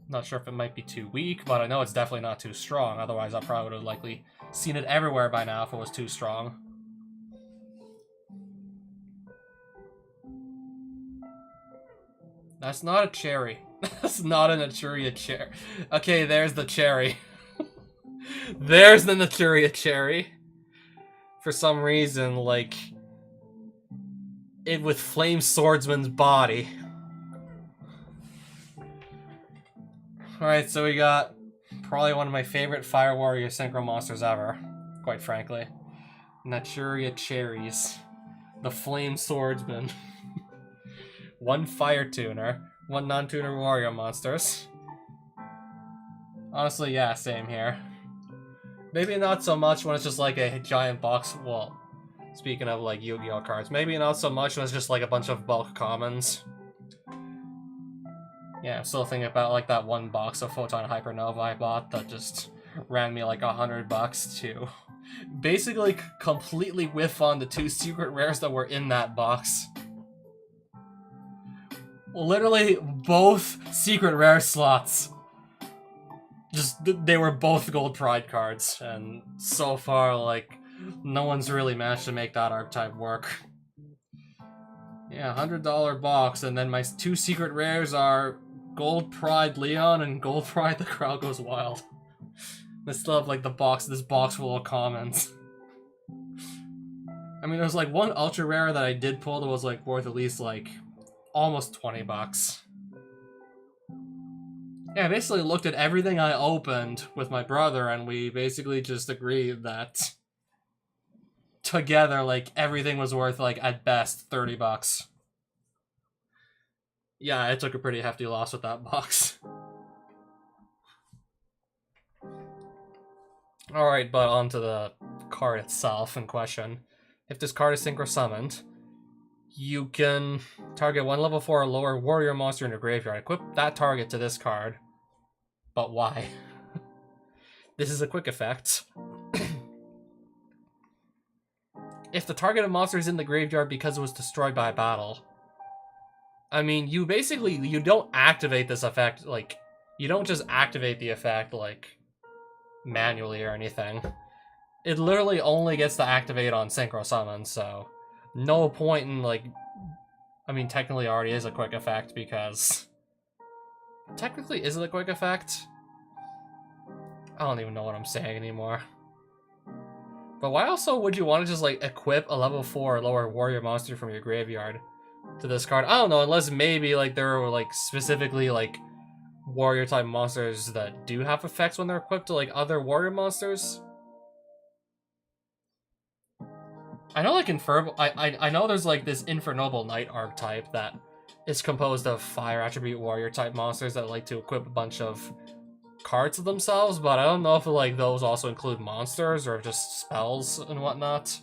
Not sure if it might be too weak, but I know it's definitely not too strong. Otherwise, I probably would have likely seen it everywhere by now if it was too strong. That's not a cherry. That's not a Naturia cherry. Okay, there's the cherry. There's the Naturia cherry. For some reason, like... it with Flame Swordsman's body. Alright, so we got probably one of my favorite Fire Warrior Synchro monsters ever, quite frankly. Naturia Cherries. The Flame Swordsman. One Fire Tuner, one non-tuner warrior monsters. Honestly, yeah, same here. Maybe not so much when it's just like a giant box. Well, speaking of like Yu-Gi-Oh cards, maybe not so much when it's just like a bunch of bulk commons. Yeah, I'm still thinking about like that one box of Photon Hypernova I bought that just ran me like $100 to basically completely whiff on the 2 secret rares that were in that box. Literally both secret rare slots. Just, they were both Gold Pride cards, and so far, like, no one's really managed to make that archetype work. Yeah, $100 box, and then my 2 secret rares are Gold Pride Leon and Gold Pride The Crowd Goes Wild. I still have, like, this box full of commons. I mean, there's, like, one ultra rare that I did pull that was, like, worth at least, like, almost $20. Yeah, I basically looked at everything I opened with my brother, and we basically just agreed that together, like, everything was worth, like, at best, $30. Yeah, I took a pretty hefty loss with that box. Alright, but on to the card itself in question. If this card is Synchro Summoned, you can target 1 level 4 or lower warrior monster in your graveyard. Equip that target to this card. But why? This is a quick effect. If the targeted monster is in the graveyard because it was destroyed by a battle. I mean, you don't activate this effect, like, you don't just activate the effect, like, manually or anything. It literally only gets to activate on Synchro Summon, so no point in, like, I mean, technically already is a quick effect because... Technically, is it a quick effect? I don't even know what I'm saying anymore. But why also would you want to just, like, equip a level 4 or lower warrior monster from your graveyard to this card? I don't know, unless maybe, like, there were, like, specifically, like, warrior-type monsters that do have effects when they're equipped to, like, other warrior monsters. I know like I know there's like this Infernoble Knight archetype that is composed of fire attribute warrior type monsters that like to equip a bunch of cards to themselves, but I don't know if like those also include monsters or just spells and whatnot.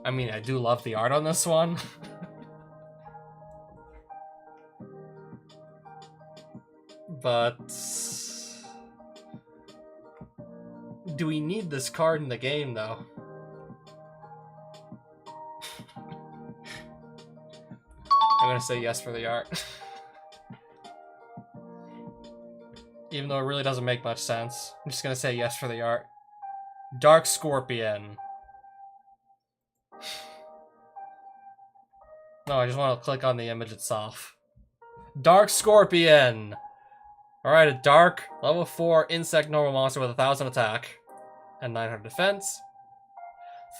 I mean, I do love the art on this one. But do we need this card in the game, though? I'm gonna say yes for the art. Even though it really doesn't make much sense. I'm just gonna say yes for the art. Dark Scorpion. No, I just want to click on the image itself. Dark Scorpion! Alright, a dark, level 4 insect normal monster with 1000 attack and 900 defense.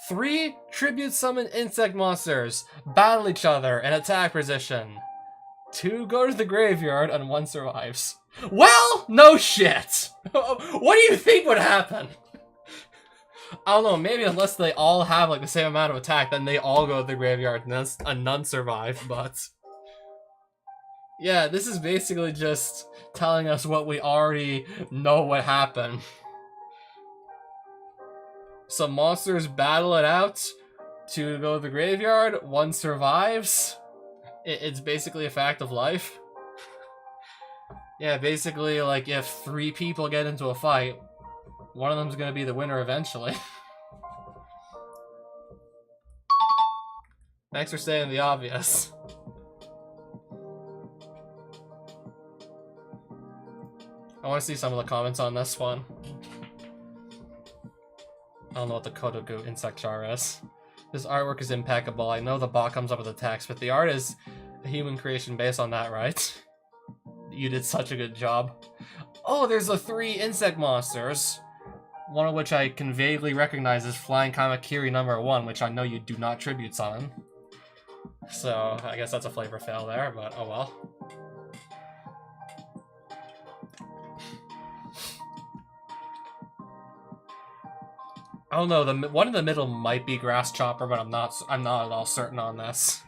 3 tribute summon insect monsters battle each other in attack position. 2 go to the graveyard and 1 survives. Well, no shit! What do you think would happen? I don't know, maybe unless they all have like the same amount of attack, then they all go to the graveyard and none survive, but... yeah, this is basically just telling us what we already know would happen. Some monsters battle it out to go to the graveyard, 1 survives. It's basically a fact of life. Yeah, basically, like, if 3 people get into a fight, one of them's gonna be the winner eventually. Thanks for saying the obvious. I want to see some of the comments on this one. I don't know what the Kodogu insect jar is. This artwork is impeccable. I know the bot comes up with the text, but the art is a human creation based on that, right? You did such a good job. Oh, there's the 3 insect monsters. One of which I can vaguely recognize as Flying Kamakiri #1, which I know you do not tribute summon. So, I guess that's a flavor fail there, but oh well. I don't know, the one in the middle might be Grass Chopper, but I'm not at all certain on this.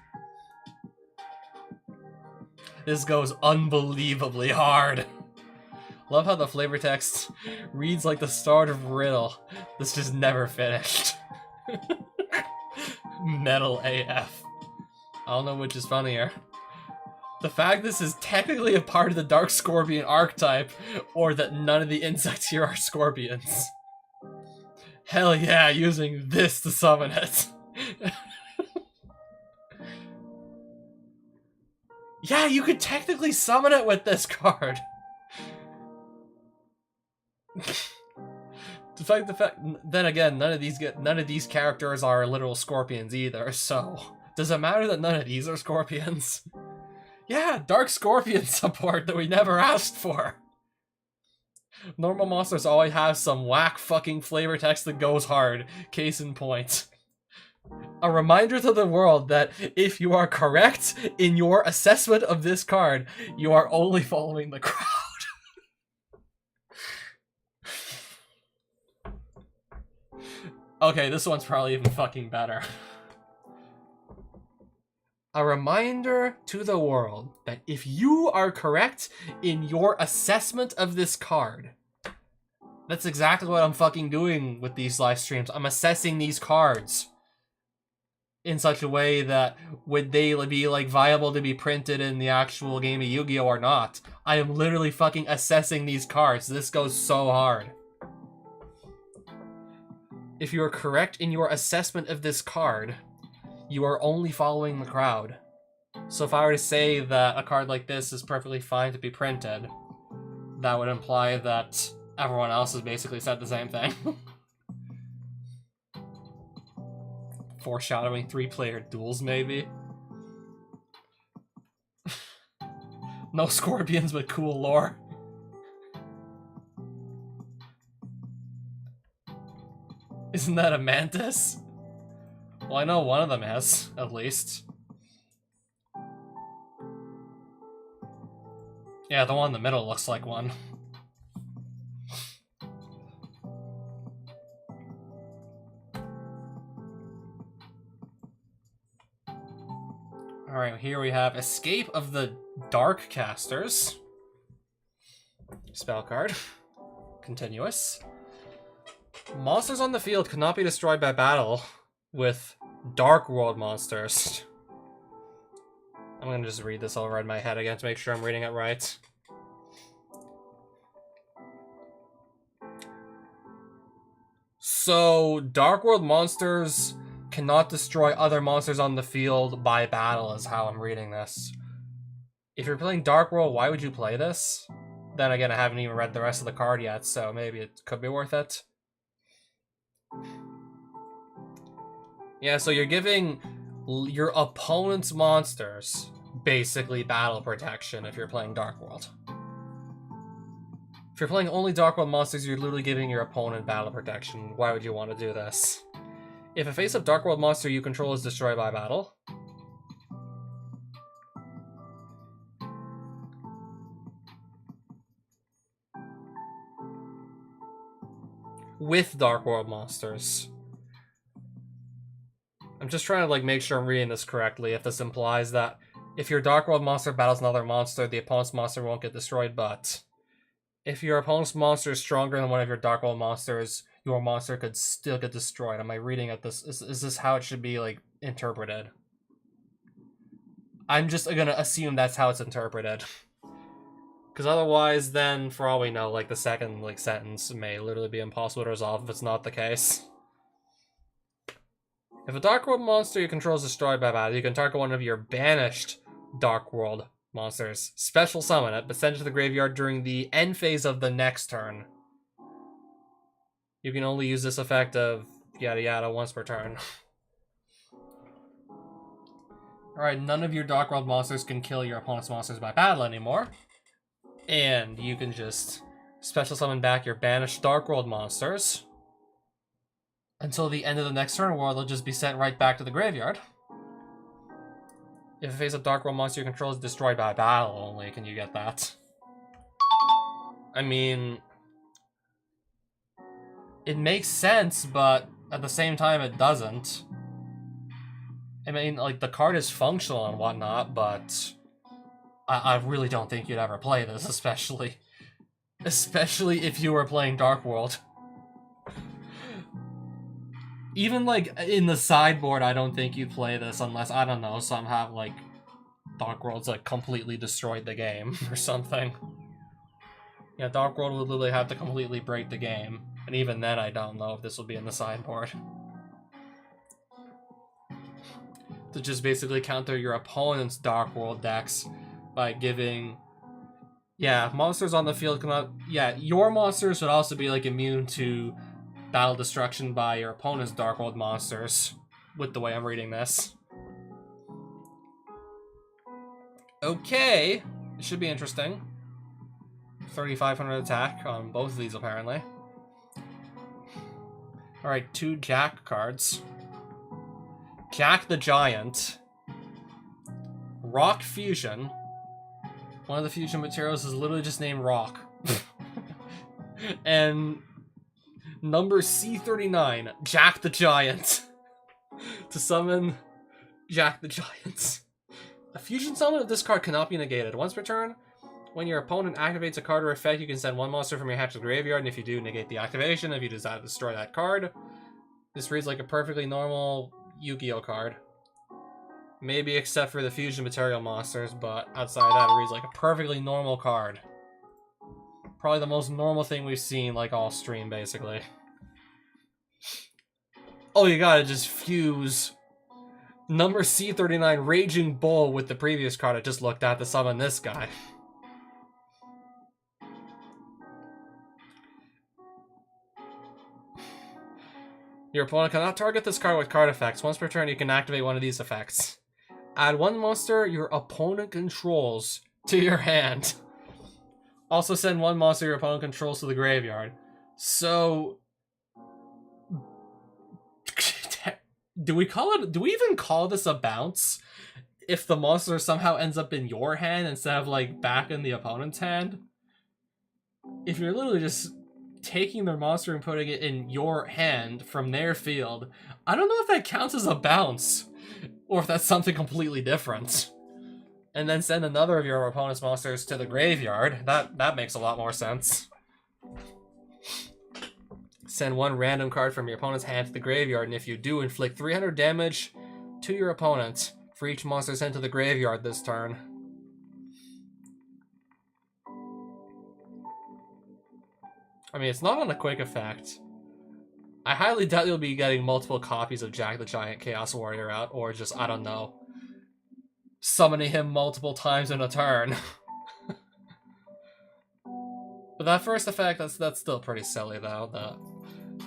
This goes unbelievably hard. Love how the flavor text reads like the start of Riddle. This just never finished. Metal AF. I don't know which is funnier. The fact this is technically a part of the Dark Scorpion archetype, or that none of the insects here are scorpions. Hell yeah, using this to summon it. Yeah, you could technically summon it with this card. Then again, none of these characters are literal scorpions either, so does it matter that none of these are scorpions? Yeah, Dark Scorpion support that we never asked for. Normal monsters always have some whack fucking flavor text that goes hard. Case in point. A reminder to the world that if you are correct in your assessment of this card, you are only following the crowd. Okay, this one's probably even fucking better. A reminder to the world that if you are correct in your assessment of this card, that's exactly what I'm fucking doing with these live streams. I'm assessing these cards in such a way that would they be like viable to be printed in the actual game of Yu-Gi-Oh or not. I am literally fucking assessing these cards. This goes so hard. If you are correct in your assessment of this card, you are only following the crowd. So if I were to say that a card like this is perfectly fine to be printed, that would imply that everyone else has basically said the same thing. Foreshadowing 3-player duels, maybe? No scorpions, but cool lore. Isn't that a mantis? Well, I know one of them is, at least. Yeah, the one in the middle looks like one. Alright, here we have Escape of the Dark Casters. Spell card. Continuous. Monsters on the field cannot be destroyed by battle with Dark World monsters. I'm gonna just read this over in my head again to make sure I'm reading it right. So, Dark World monsters cannot destroy other monsters on the field by battle is how I'm reading this. If you're playing Dark World, why would you play this? Then again, I haven't even read the rest of the card yet, so maybe it could be worth it. Yeah, so you're giving your opponent's monsters basically battle protection if you're playing Dark World. If you're playing only Dark World monsters, you're literally giving your opponent battle protection. Why would you want to do this? If a face-up Dark World monster you control is destroyed by battle, with Dark World monsters. I'm just trying to like make sure I'm reading this correctly. If this implies that if your Dark World monster battles another monster, the opponent's monster won't get destroyed, but if your opponent's monster is stronger than one of your Dark World monsters, your monster could still get destroyed. Am I reading at this? Is this how it should be like interpreted? I'm just gonna assume that's how it's interpreted. Because otherwise, then, for all we know, like, the second, like, sentence may literally be impossible to resolve if it's not the case. If a Dark World monster you control is destroyed by battle, you can target one of your banished Dark World monsters, special summon it, but send it to the graveyard during the end phase of the next turn. You can only use this effect of yada yada once per turn. Alright, none of your Dark World monsters can kill your opponent's monsters by battle anymore. And you can just special summon back your banished Dark World monsters until the end of the next turn, where they'll just be sent right back to the graveyard. If a face-up Dark World monster you control is destroyed by battle only, can you get that? I mean, it makes sense, but at the same time it doesn't. I mean, like, the card is functional and whatnot, but I really don't think you'd ever play this, especially if you were playing Dark World. Even, like, in the sideboard, I don't think you'd play this unless, I don't know, somehow, like, Dark World's, like, completely destroyed the game or something. Yeah, Dark World would literally have to completely break the game. And even then, I don't know if this will be in the sideboard. To just basically counter your opponent's Dark World decks by giving, yeah, monsters on the field cannot, yeah, your monsters would also be, like, immune to battle destruction by your opponent's Dark World monsters, with the way I'm reading this. Okay, it should be interesting. 3,500 attack on both of these, apparently. Alright, 2 Jack cards. Jack the Giant. Rock Fusion. One of the fusion materials is literally just named Rock. And number C39, Jack the Giant. To summon Jack the Giant. A fusion summon of this card cannot be negated. Once per turn, when your opponent activates a card or effect, you can send one monster from your hand to the graveyard, and if you do, negate the activation if you decide to destroy that card. This reads like a perfectly normal Yu-Gi-Oh card. Maybe except for the fusion material monsters, but outside of that, it reads like a perfectly normal card. Probably the most normal thing we've seen, like, all stream, basically. Oh, you gotta just fuse number C39 Raging Bull with the previous card I just looked at to summon this guy. Your opponent cannot target this card with card effects. Once per turn, you can activate one of these effects. Add one monster your opponent controls to your hand. Also send one monster your opponent controls to the graveyard. So, do we even call this a bounce? If the monster somehow ends up in your hand instead of, like, back in the opponent's hand? If you're literally just taking their monster and putting it in your hand from their field, I don't know if that counts as a bounce, or if that's something completely different. and then send another of your opponent's monsters to the graveyard. That makes a lot more sense. Send one random card from your opponent's hand to the graveyard, and if you do, inflict 300 damage to your opponent for each monster sent to the graveyard this turn. I mean, it's not on a quick effect. I highly doubt you'll be getting multiple copies of Jack the Giant Chaos Warrior out, or just, I don't know, summoning him multiple times in a turn. But that first effect, that's still pretty silly, though. The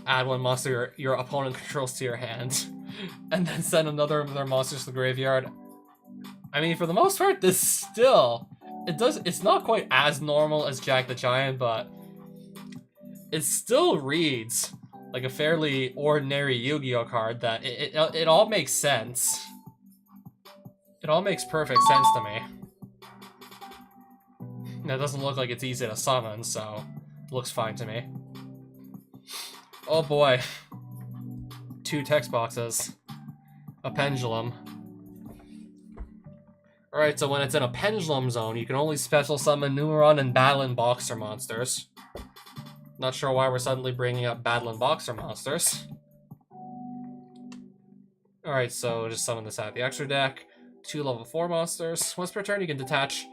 add one monster your opponent controls to your hand, and then send another of their monsters to the graveyard. I mean, for the most part, this still... It's not quite as normal as Jack the Giant, but it still reads like a fairly ordinary Yu-Gi-Oh card that it all makes sense. It all makes perfect sense to me. Now, it doesn't look like it's easy to summon, so it looks fine to me. Oh boy. 2 text boxes. A pendulum. Alright, so when it's in a pendulum zone, you can only special summon Numeron and Battling Boxer monsters. Not sure why we're suddenly bringing up Battling Boxer monsters. Alright, so just summon this out of the extra deck. 2 level 4 monsters. Once per turn, you can detach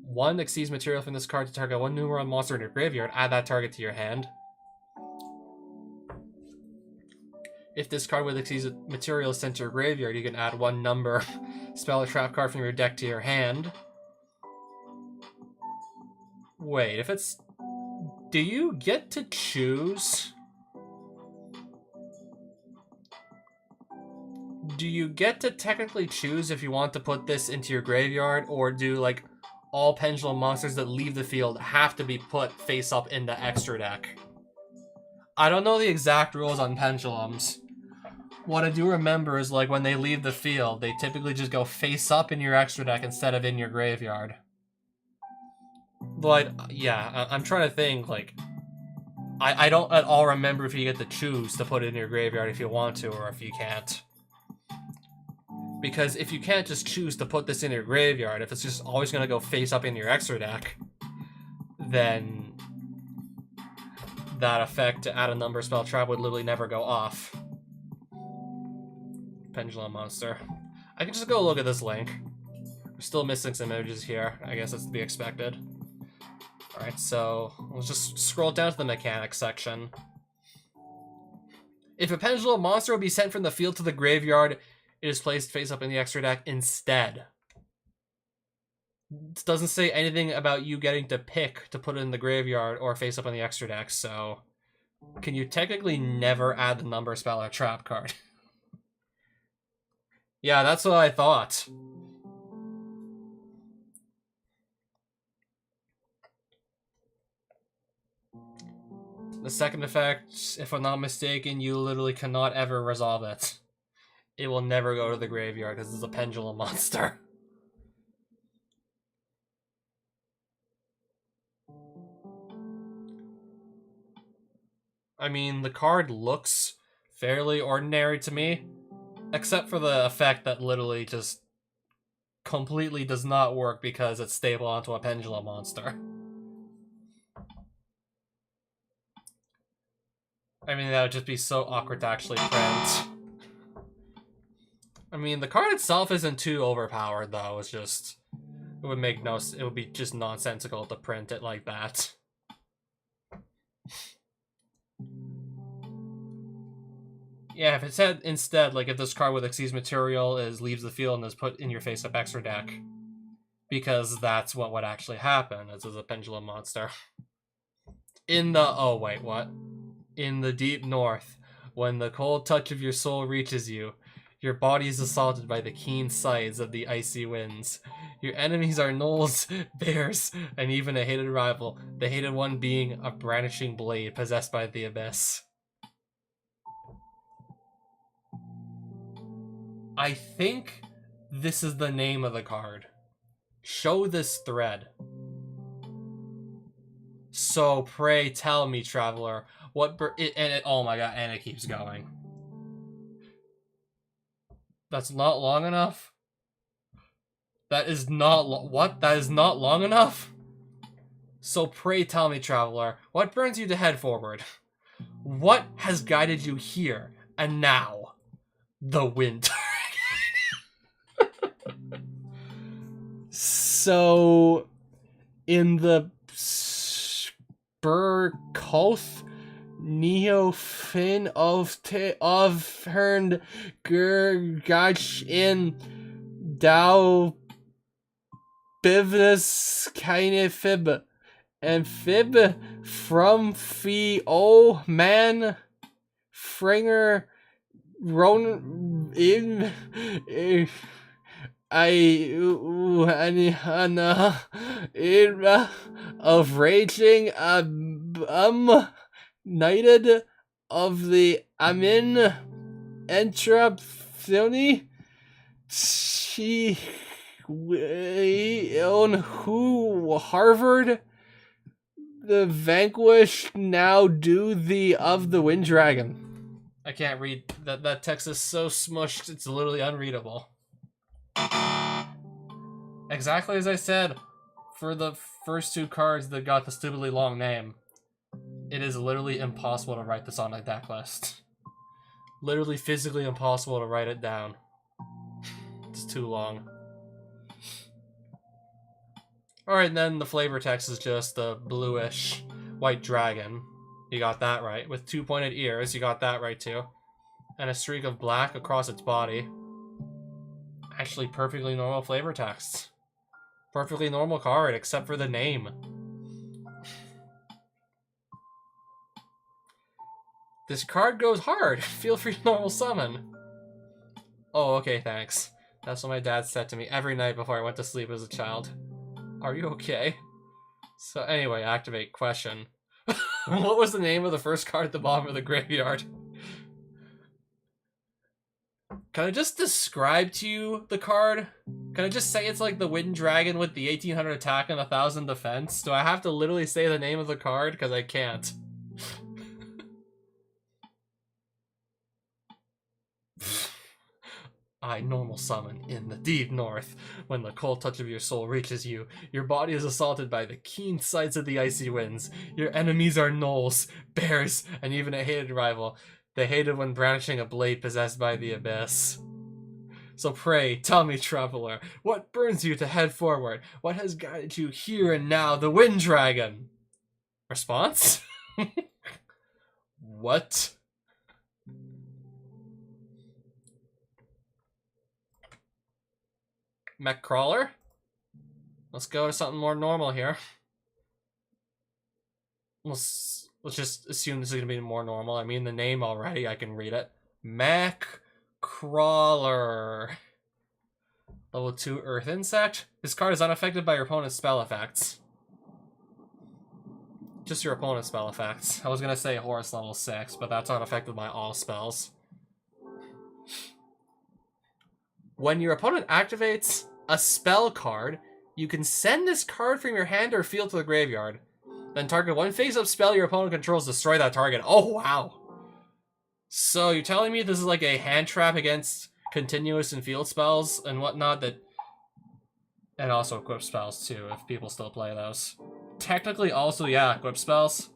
1 Xyz material from this card to target 1 Numeron monster in your graveyard. Add that target to your hand. If this card with Xyz material is sent to your graveyard, you can add 1 number spell or trap card from your deck to your hand. Wait, if it's... Do you get to choose? Do you get to technically choose if you want to put this into your graveyard, or do, like, all pendulum monsters that leave the field have to be put face up in the extra deck? I don't know the exact rules on pendulums. What I do remember is, like, when they leave the field, they typically just go face up in your extra deck instead of in your graveyard. But, yeah, I'm trying to think, like... I don't at all remember if you get to choose to put it in your graveyard if you want to, or if you can't. Because if you can't just choose to put this in your graveyard, if it's just always going to go face up in your extra deck, then that effect to add a number spell trap would literally never go off. Pendulum monster. I can just go look at this link. We're still missing some images here. I guess that's to be expected. Alright, so let's just scroll down to the mechanics section. If a pendulum monster will be sent from the field to the graveyard, it is placed face up in the extra deck instead. It doesn't say anything about you getting to pick to put it in the graveyard or face up in the extra deck, so can you technically never add the number spell or trap card? Yeah, that's what I thought. The second effect, if I'm not mistaken, you literally cannot ever resolve it. It will never go to the graveyard because it's a pendulum monster. I mean, the card looks fairly ordinary to me, except for the effect that literally just completely does not work because it's stable onto a pendulum monster. I mean, that would just be so awkward to actually print. I mean, the card itself isn't too overpowered, though. It's just... It would make no... It would be just nonsensical to print it like that. Yeah, if it said instead, like, if this card with Xyz material leaves the field and is put in your face-up extra deck. Because that's what would actually happen, as a pendulum monster. In the... Oh, wait, what? In the deep north, when the cold touch of your soul reaches you, your body is assaulted by the keen sighs of the icy winds. Your enemies are gnolls, bears, and even a hated rival, the hated one being a brandishing blade possessed by the abyss. I think this is the name of the card. Show this thread. So pray tell me, traveler, what oh my god, and it keeps going. That's not long enough? That is not what? That is not long enough? So pray tell me, traveler, what burns you to head forward? What has guided you here and now? The wind. So, in the Spurkoth Neofin of Hern Gurgach in Dao Bivnus Keine Fib and Fib from Fee O Man Fringer Ron in of raging knighted of the Amin Entrapthoni she on who Harvard the vanquished now do the of the Wind Dragon. I can't read that text is so smushed it's literally unreadable. Exactly as I said, for the first two cards that got the stupidly long name, it is literally impossible to write this on a deck list. Literally physically impossible to write it down. It's too long. Alright, then the flavor text is just the bluish white dragon. You got that right. With 2 pointed ears, you got that right too. And a streak of black across its body. Actually perfectly normal flavor text. Perfectly normal card, except for the name. This card goes hard. Feel free to normal summon. Oh, okay, thanks. That's what my dad said to me every night before I went to sleep as a child. Are you okay? So anyway, activate question. What was the name of the first card at the bottom of the graveyard? Can I just describe to you the card? Can I just say it's like the Wind Dragon with the 1800 attack and 1000 defense? Do I have to literally say the name of the card? Because I can't. I normal summon in the deep north. When the cold touch of your soul reaches you, your body is assaulted by the keen sights of the icy winds. Your enemies are gnolls, bears, and even a hated rival. They hated when brandishing a blade possessed by the abyss. So pray, tell me, traveler, what burns you to head forward? What has guided you here and now, the Wind Dragon? Response? What? Mech crawler? Let's go to something more normal here. Let's just assume this is gonna be more normal. I mean the name already, I can read it. Mech crawler. Level 2 Earth Insect. This card is unaffected by your opponent's spell effects. Just your opponent's spell effects. I was gonna say Horus level 6, but that's unaffected by all spells. When your opponent activates a spell card, you can send this card from your hand or field to the graveyard. Then target one face-up spell your opponent controls, destroy that target. Oh, wow. So you're telling me this is like a hand trap against continuous and field spells and whatnot that... And also equip spells too, if people still play those. Technically also, yeah, equip spells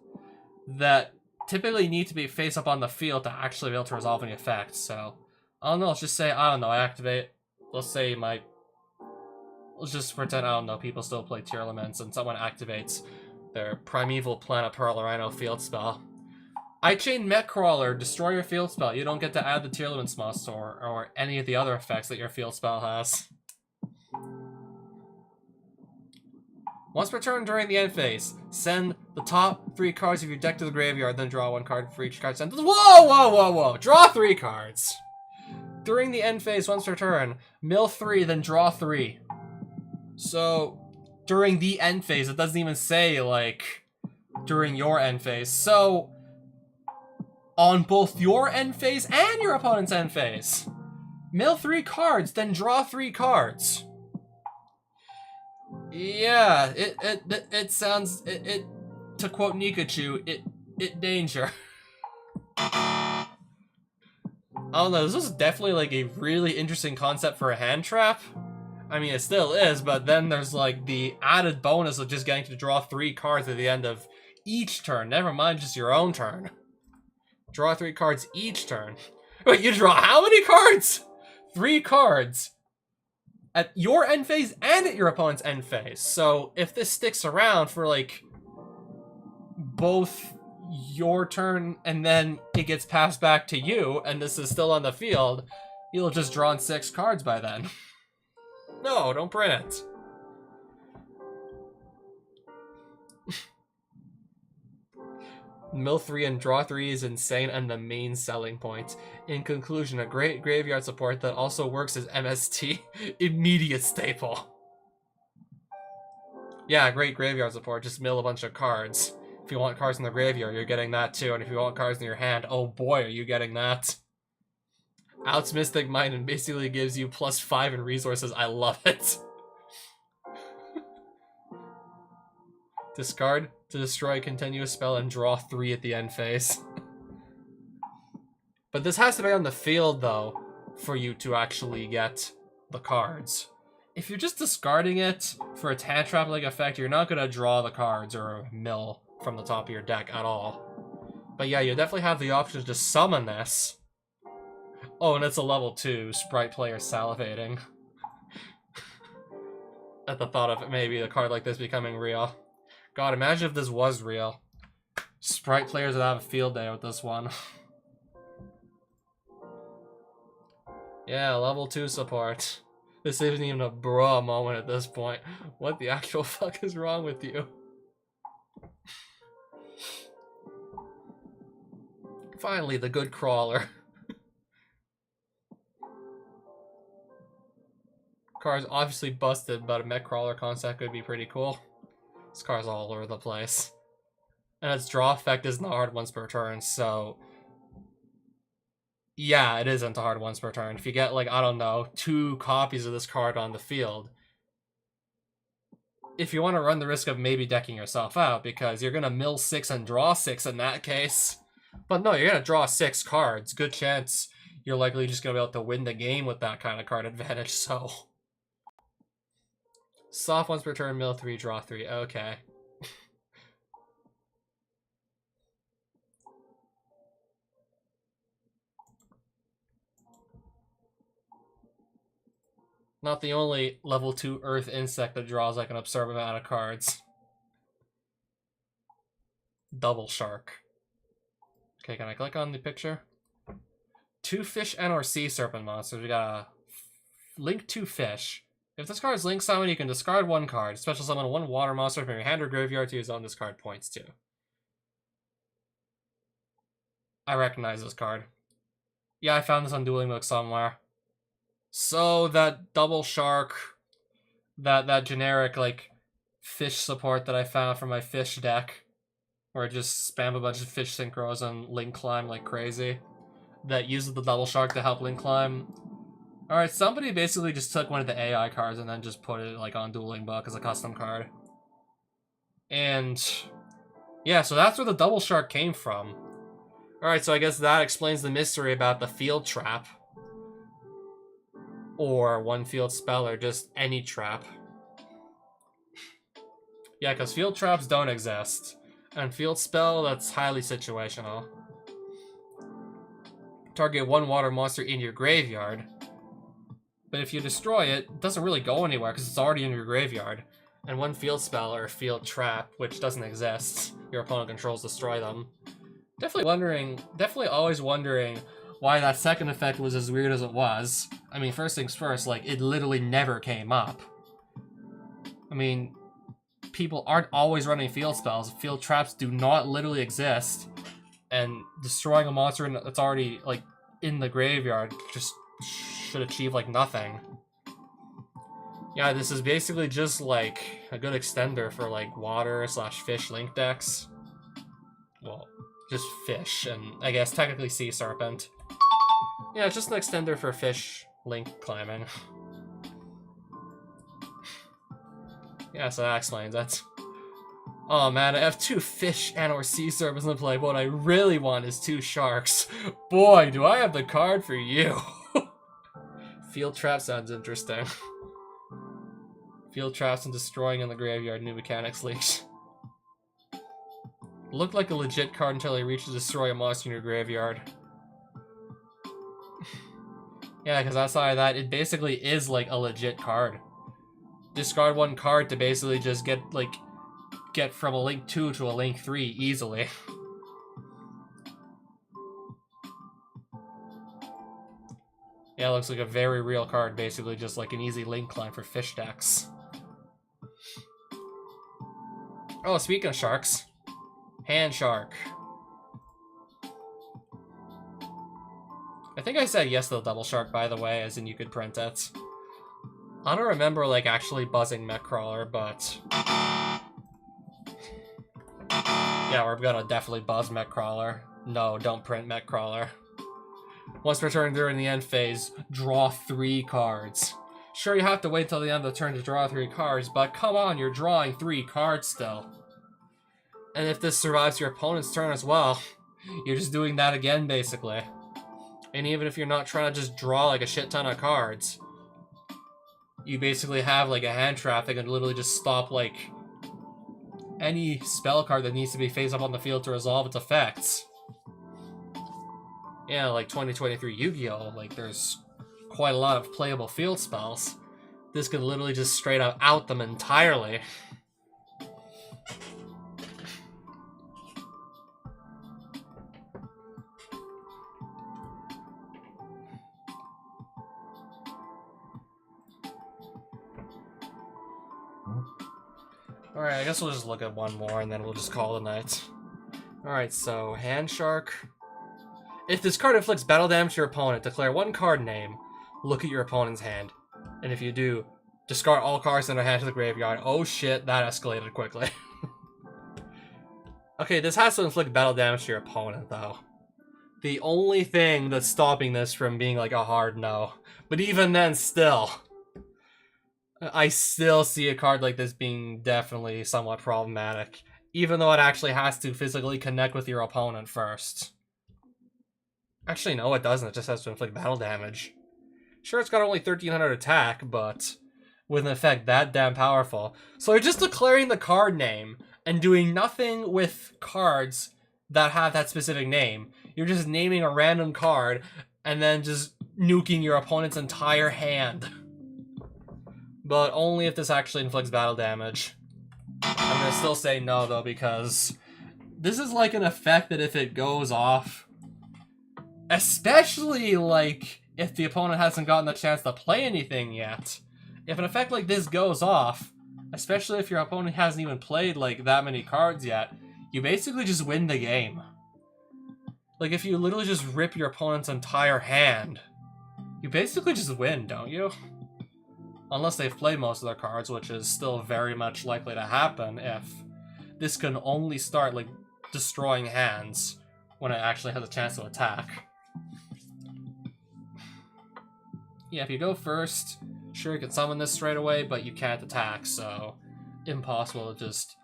that typically need to be face-up on the field to actually be able to resolve any effects, so... I don't know, let's just say, I don't know, I activate... Let's say my... Let's just pretend, I don't know, people still play Tier Elements and someone activates their Primeval Planet Pearl Rhino field spell. I chain Mech Crawler, destroy your field spell. You don't get to add the Tier Elements must or any of the other effects that your field spell has. Once per turn during the end phase, send the top 3 cards of your deck to the graveyard, then draw 1 card for each card sent. Whoa, whoa, whoa, whoa! Draw 3 cards! During the end phase, once per turn, mill 3, then draw 3. So, during the end phase, it doesn't even say, like, during your end phase. So, on both your end phase and your opponent's end phase, mill 3 cards, then draw 3 cards. Yeah, it sounds, to quote Nikachu, it danger. I don't know, this is definitely like a really interesting concept for a hand trap. I mean, it still is, but then there's like the added bonus of just getting to draw 3 cards at the end of each turn. Never mind just your own turn. Draw 3 cards each turn. Wait, you draw how many cards? 3 cards. At your end phase and at your opponent's end phase. So if this sticks around for like both your turn and then it gets passed back to you and this is still on the field, you'll have just drawn 6 cards by then. No, don't print it. Mill 3 and draw 3 is insane and the main selling point. In conclusion, a great graveyard support that also works as MST, immediate staple. Yeah, great graveyard support, just mill a bunch of cards. If you want cards in the graveyard, you're getting that too, and if you want cards in your hand, oh boy, are you getting that. Outs Mystic Mind and basically gives you +5 in resources, I love it. Discard to destroy a continuous spell and draw 3 at the end phase. But this has to be on the field, though, for you to actually get the cards. If you're just discarding it for a Hand Trap-like effect, you're not going to draw the cards or mill from the top of your deck at all. But yeah, you definitely have the option to just summon this. Oh, and it's a level 2, Sprite player salivating. At the thought of maybe a card like this becoming real. God, imagine if this was real. Sprite players would have a field day with this one. Yeah, level 2 support. This isn't even a bruh moment at this point. What the actual fuck is wrong with you? Finally, the good crawler. Card's obviously busted, but a mech crawler concept could be pretty cool. This card's all over the place. And its draw effect isn't hard once per turn, so... yeah, it isn't a hard once per turn. If you get, like, I don't know, 2 copies of this card on the field, if you want to run the risk of maybe decking yourself out, because you're going to mill 6 and draw 6 in that case. But no, you're going to draw 6 cards. Good chance you're likely just going to be able to win the game with that kind of card advantage, so... soft once per turn, mill 3, draw 3. Okay. Not the only level 2 earth insect that draws like an absurd amount of cards. Double shark. Okay, can I click on the picture? 2 fish and or sea serpent monsters. We got a link 2 fish. If this card is link summon, you can discard 1 card. Special summon 1 water monster from your hand or graveyard to use on discard points too. I recognize this card. Yeah, I found this on Dueling Book somewhere. So that double shark, that generic like fish support that I found for my fish deck, where I just spam a bunch of fish synchros and link climb like crazy, that uses the double shark to help link climb. Alright, somebody basically just took one of the AI cards and then just put it like on Dueling Book as a custom card. And yeah, so that's where the double shark came from. Alright, so I guess that explains the mystery about the field trap. Or 1 field spell, or just any trap. Yeah, because field traps don't exist. And field spell, that's highly situational. Target 1 water monster in your graveyard. But if you destroy it, it doesn't really go anywhere because it's already in your graveyard. And 1 field spell or field trap, which doesn't exist, your opponent controls destroy them. Definitely always wondering why that second effect was as weird as it was. I mean, first things first, like, it literally never came up. I mean, people aren't always running field spells. Field traps do not literally exist. And destroying a monster that's already, like, in the graveyard just should achieve, like, nothing. Yeah, this is basically just, like, a good extender for, like, water/fish link decks. Well, just fish, and I guess technically sea serpent. Yeah, it's just an extender for fish link climbing. Yeah, so that explains it. Oh man, I have 2 fish and or sea serpents in play, but what I really want is 2 sharks. Boy, do I have the card for you. Field trap sounds interesting. Field traps and destroying in the graveyard. New mechanics leaks. Looked like a legit card until I reached to destroy a monster in your graveyard. Yeah, because outside of that, it basically is like a legit card. Discard one card to basically just get from a link 2 to a link 3 easily. Yeah, it looks like a very real card, basically just like an easy link climb for fish decks. Oh, speaking of sharks, Hand Shark. I think I said yes to the double shark, by the way, as in you could print it. I don't remember, like, actually buzzing Metcrawler, but... yeah, we're gonna definitely buzz Metcrawler. No, don't print Metcrawler. Once per turn during the end phase, draw 3 cards. Sure, you have to wait till the end of the turn to draw 3 cards, but come on, you're drawing 3 cards still. And if this survives your opponent's turn as well, you're just doing that again, basically. And even if you're not trying to just draw like a shit ton of cards, you basically have like a hand trap that can literally just stop like any spell card that needs to be face up on the field to resolve its effects. Yeah, like 2023 Yu-Gi-Oh! Like there's quite a lot of playable field spells. This could literally just straight up out them entirely. Alright, I guess we'll just look at one more and then we'll just call it a night. Alright, so Hand Shark. If this card inflicts battle damage to your opponent, declare one card name, look at your opponent's hand. And if you do, discard all cards in their hand to the graveyard. Oh shit, that escalated quickly. Okay, this has to inflict battle damage to your opponent, though. The only thing that's stopping this from being like a hard no. But even then, still... I still see a card like this being definitely somewhat problematic, even though it actually has to physically connect with your opponent first. Actually, no, it doesn't. It just has to inflict battle damage. Sure, it's got only 1300 attack, but with an effect that damn powerful. So you're just declaring the card name and doing nothing with cards that have that specific name. You're just naming a random card and then just nuking your opponent's entire hand. But only if this actually inflicts battle damage. I'm gonna still say no, though, because this is like an effect that if it goes off, especially like if the opponent hasn't gotten the chance to play anything yet, if an effect like this goes off, especially if your opponent hasn't even played like that many cards yet, you basically just win the game. Like if you literally just rip your opponent's entire hand, you basically just win, don't you? Unless they've played most of their cards, which is still very much likely to happen if this can only start, like, destroying hands when it actually has a chance to attack. Yeah, if you go first, sure you can summon this straight away, but you can't attack, so impossible to just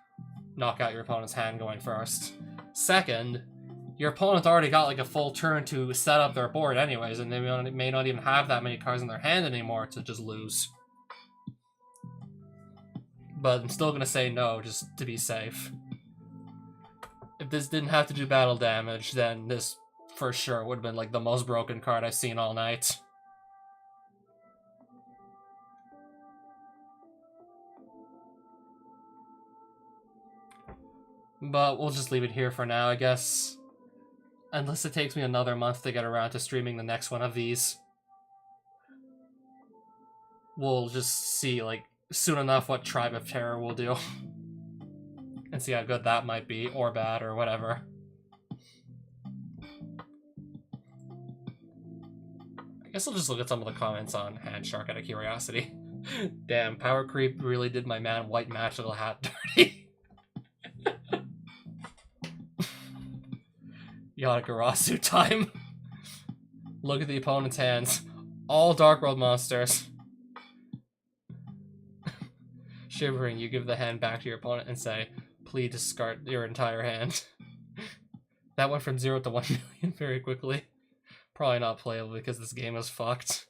knock out your opponent's hand going first. Second, your opponent's already got, like, a full turn to set up their board anyways, and they may not even have that many cards in their hand anymore to just lose. But I'm still gonna say no, just to be safe. If this didn't have to do battle damage, then this, for sure, would have been like the most broken card I've seen all night. But we'll just leave it here for now, I guess. Unless it takes me another month to get around to streaming the next one of these. We'll just see, like, soon enough what Tribe of Terror will do. And see how good that might be, or bad, or whatever. I guess I'll just look at some of the comments on Hand Shark out of curiosity. Damn, Power Creep really did my man White Magical Hat dirty. Yadagarasu time. Look at the opponent's hands. All Dark World monsters. Shivering, you give the hand back to your opponent and say, please discard your entire hand. That went from 0 to 1 million very quickly. Probably not playable because this game is fucked.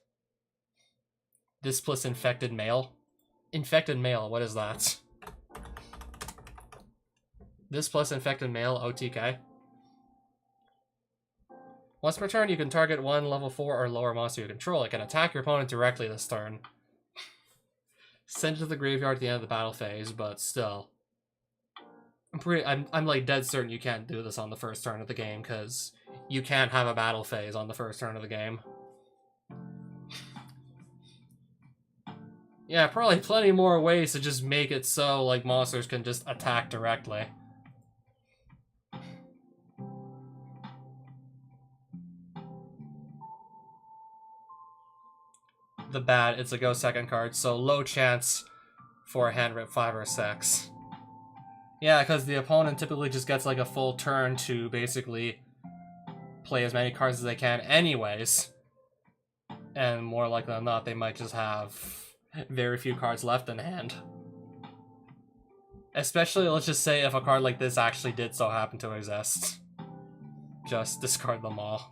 This plus infected male. Infected male, what is that? This plus infected male, OTK. Once per turn, you can target one level 4 or lower monster you control. It can attack your opponent directly this turn. Send it to the graveyard at the end of the battle phase, but still. I'm like dead certain you can't do this on the first turn of the game, because you can't have a battle phase on the first turn of the game. Yeah, probably plenty more ways to just make it so like monsters can just attack directly. The bad, it's a go second card, so low chance for a hand rip 5 or 6. Yeah, because the opponent typically just gets like a full turn to basically play as many cards as they can anyways. And more likely than not, they might just have very few cards left in hand. Especially, let's just say, if a card like this actually did so happen to exist. Just discard them all.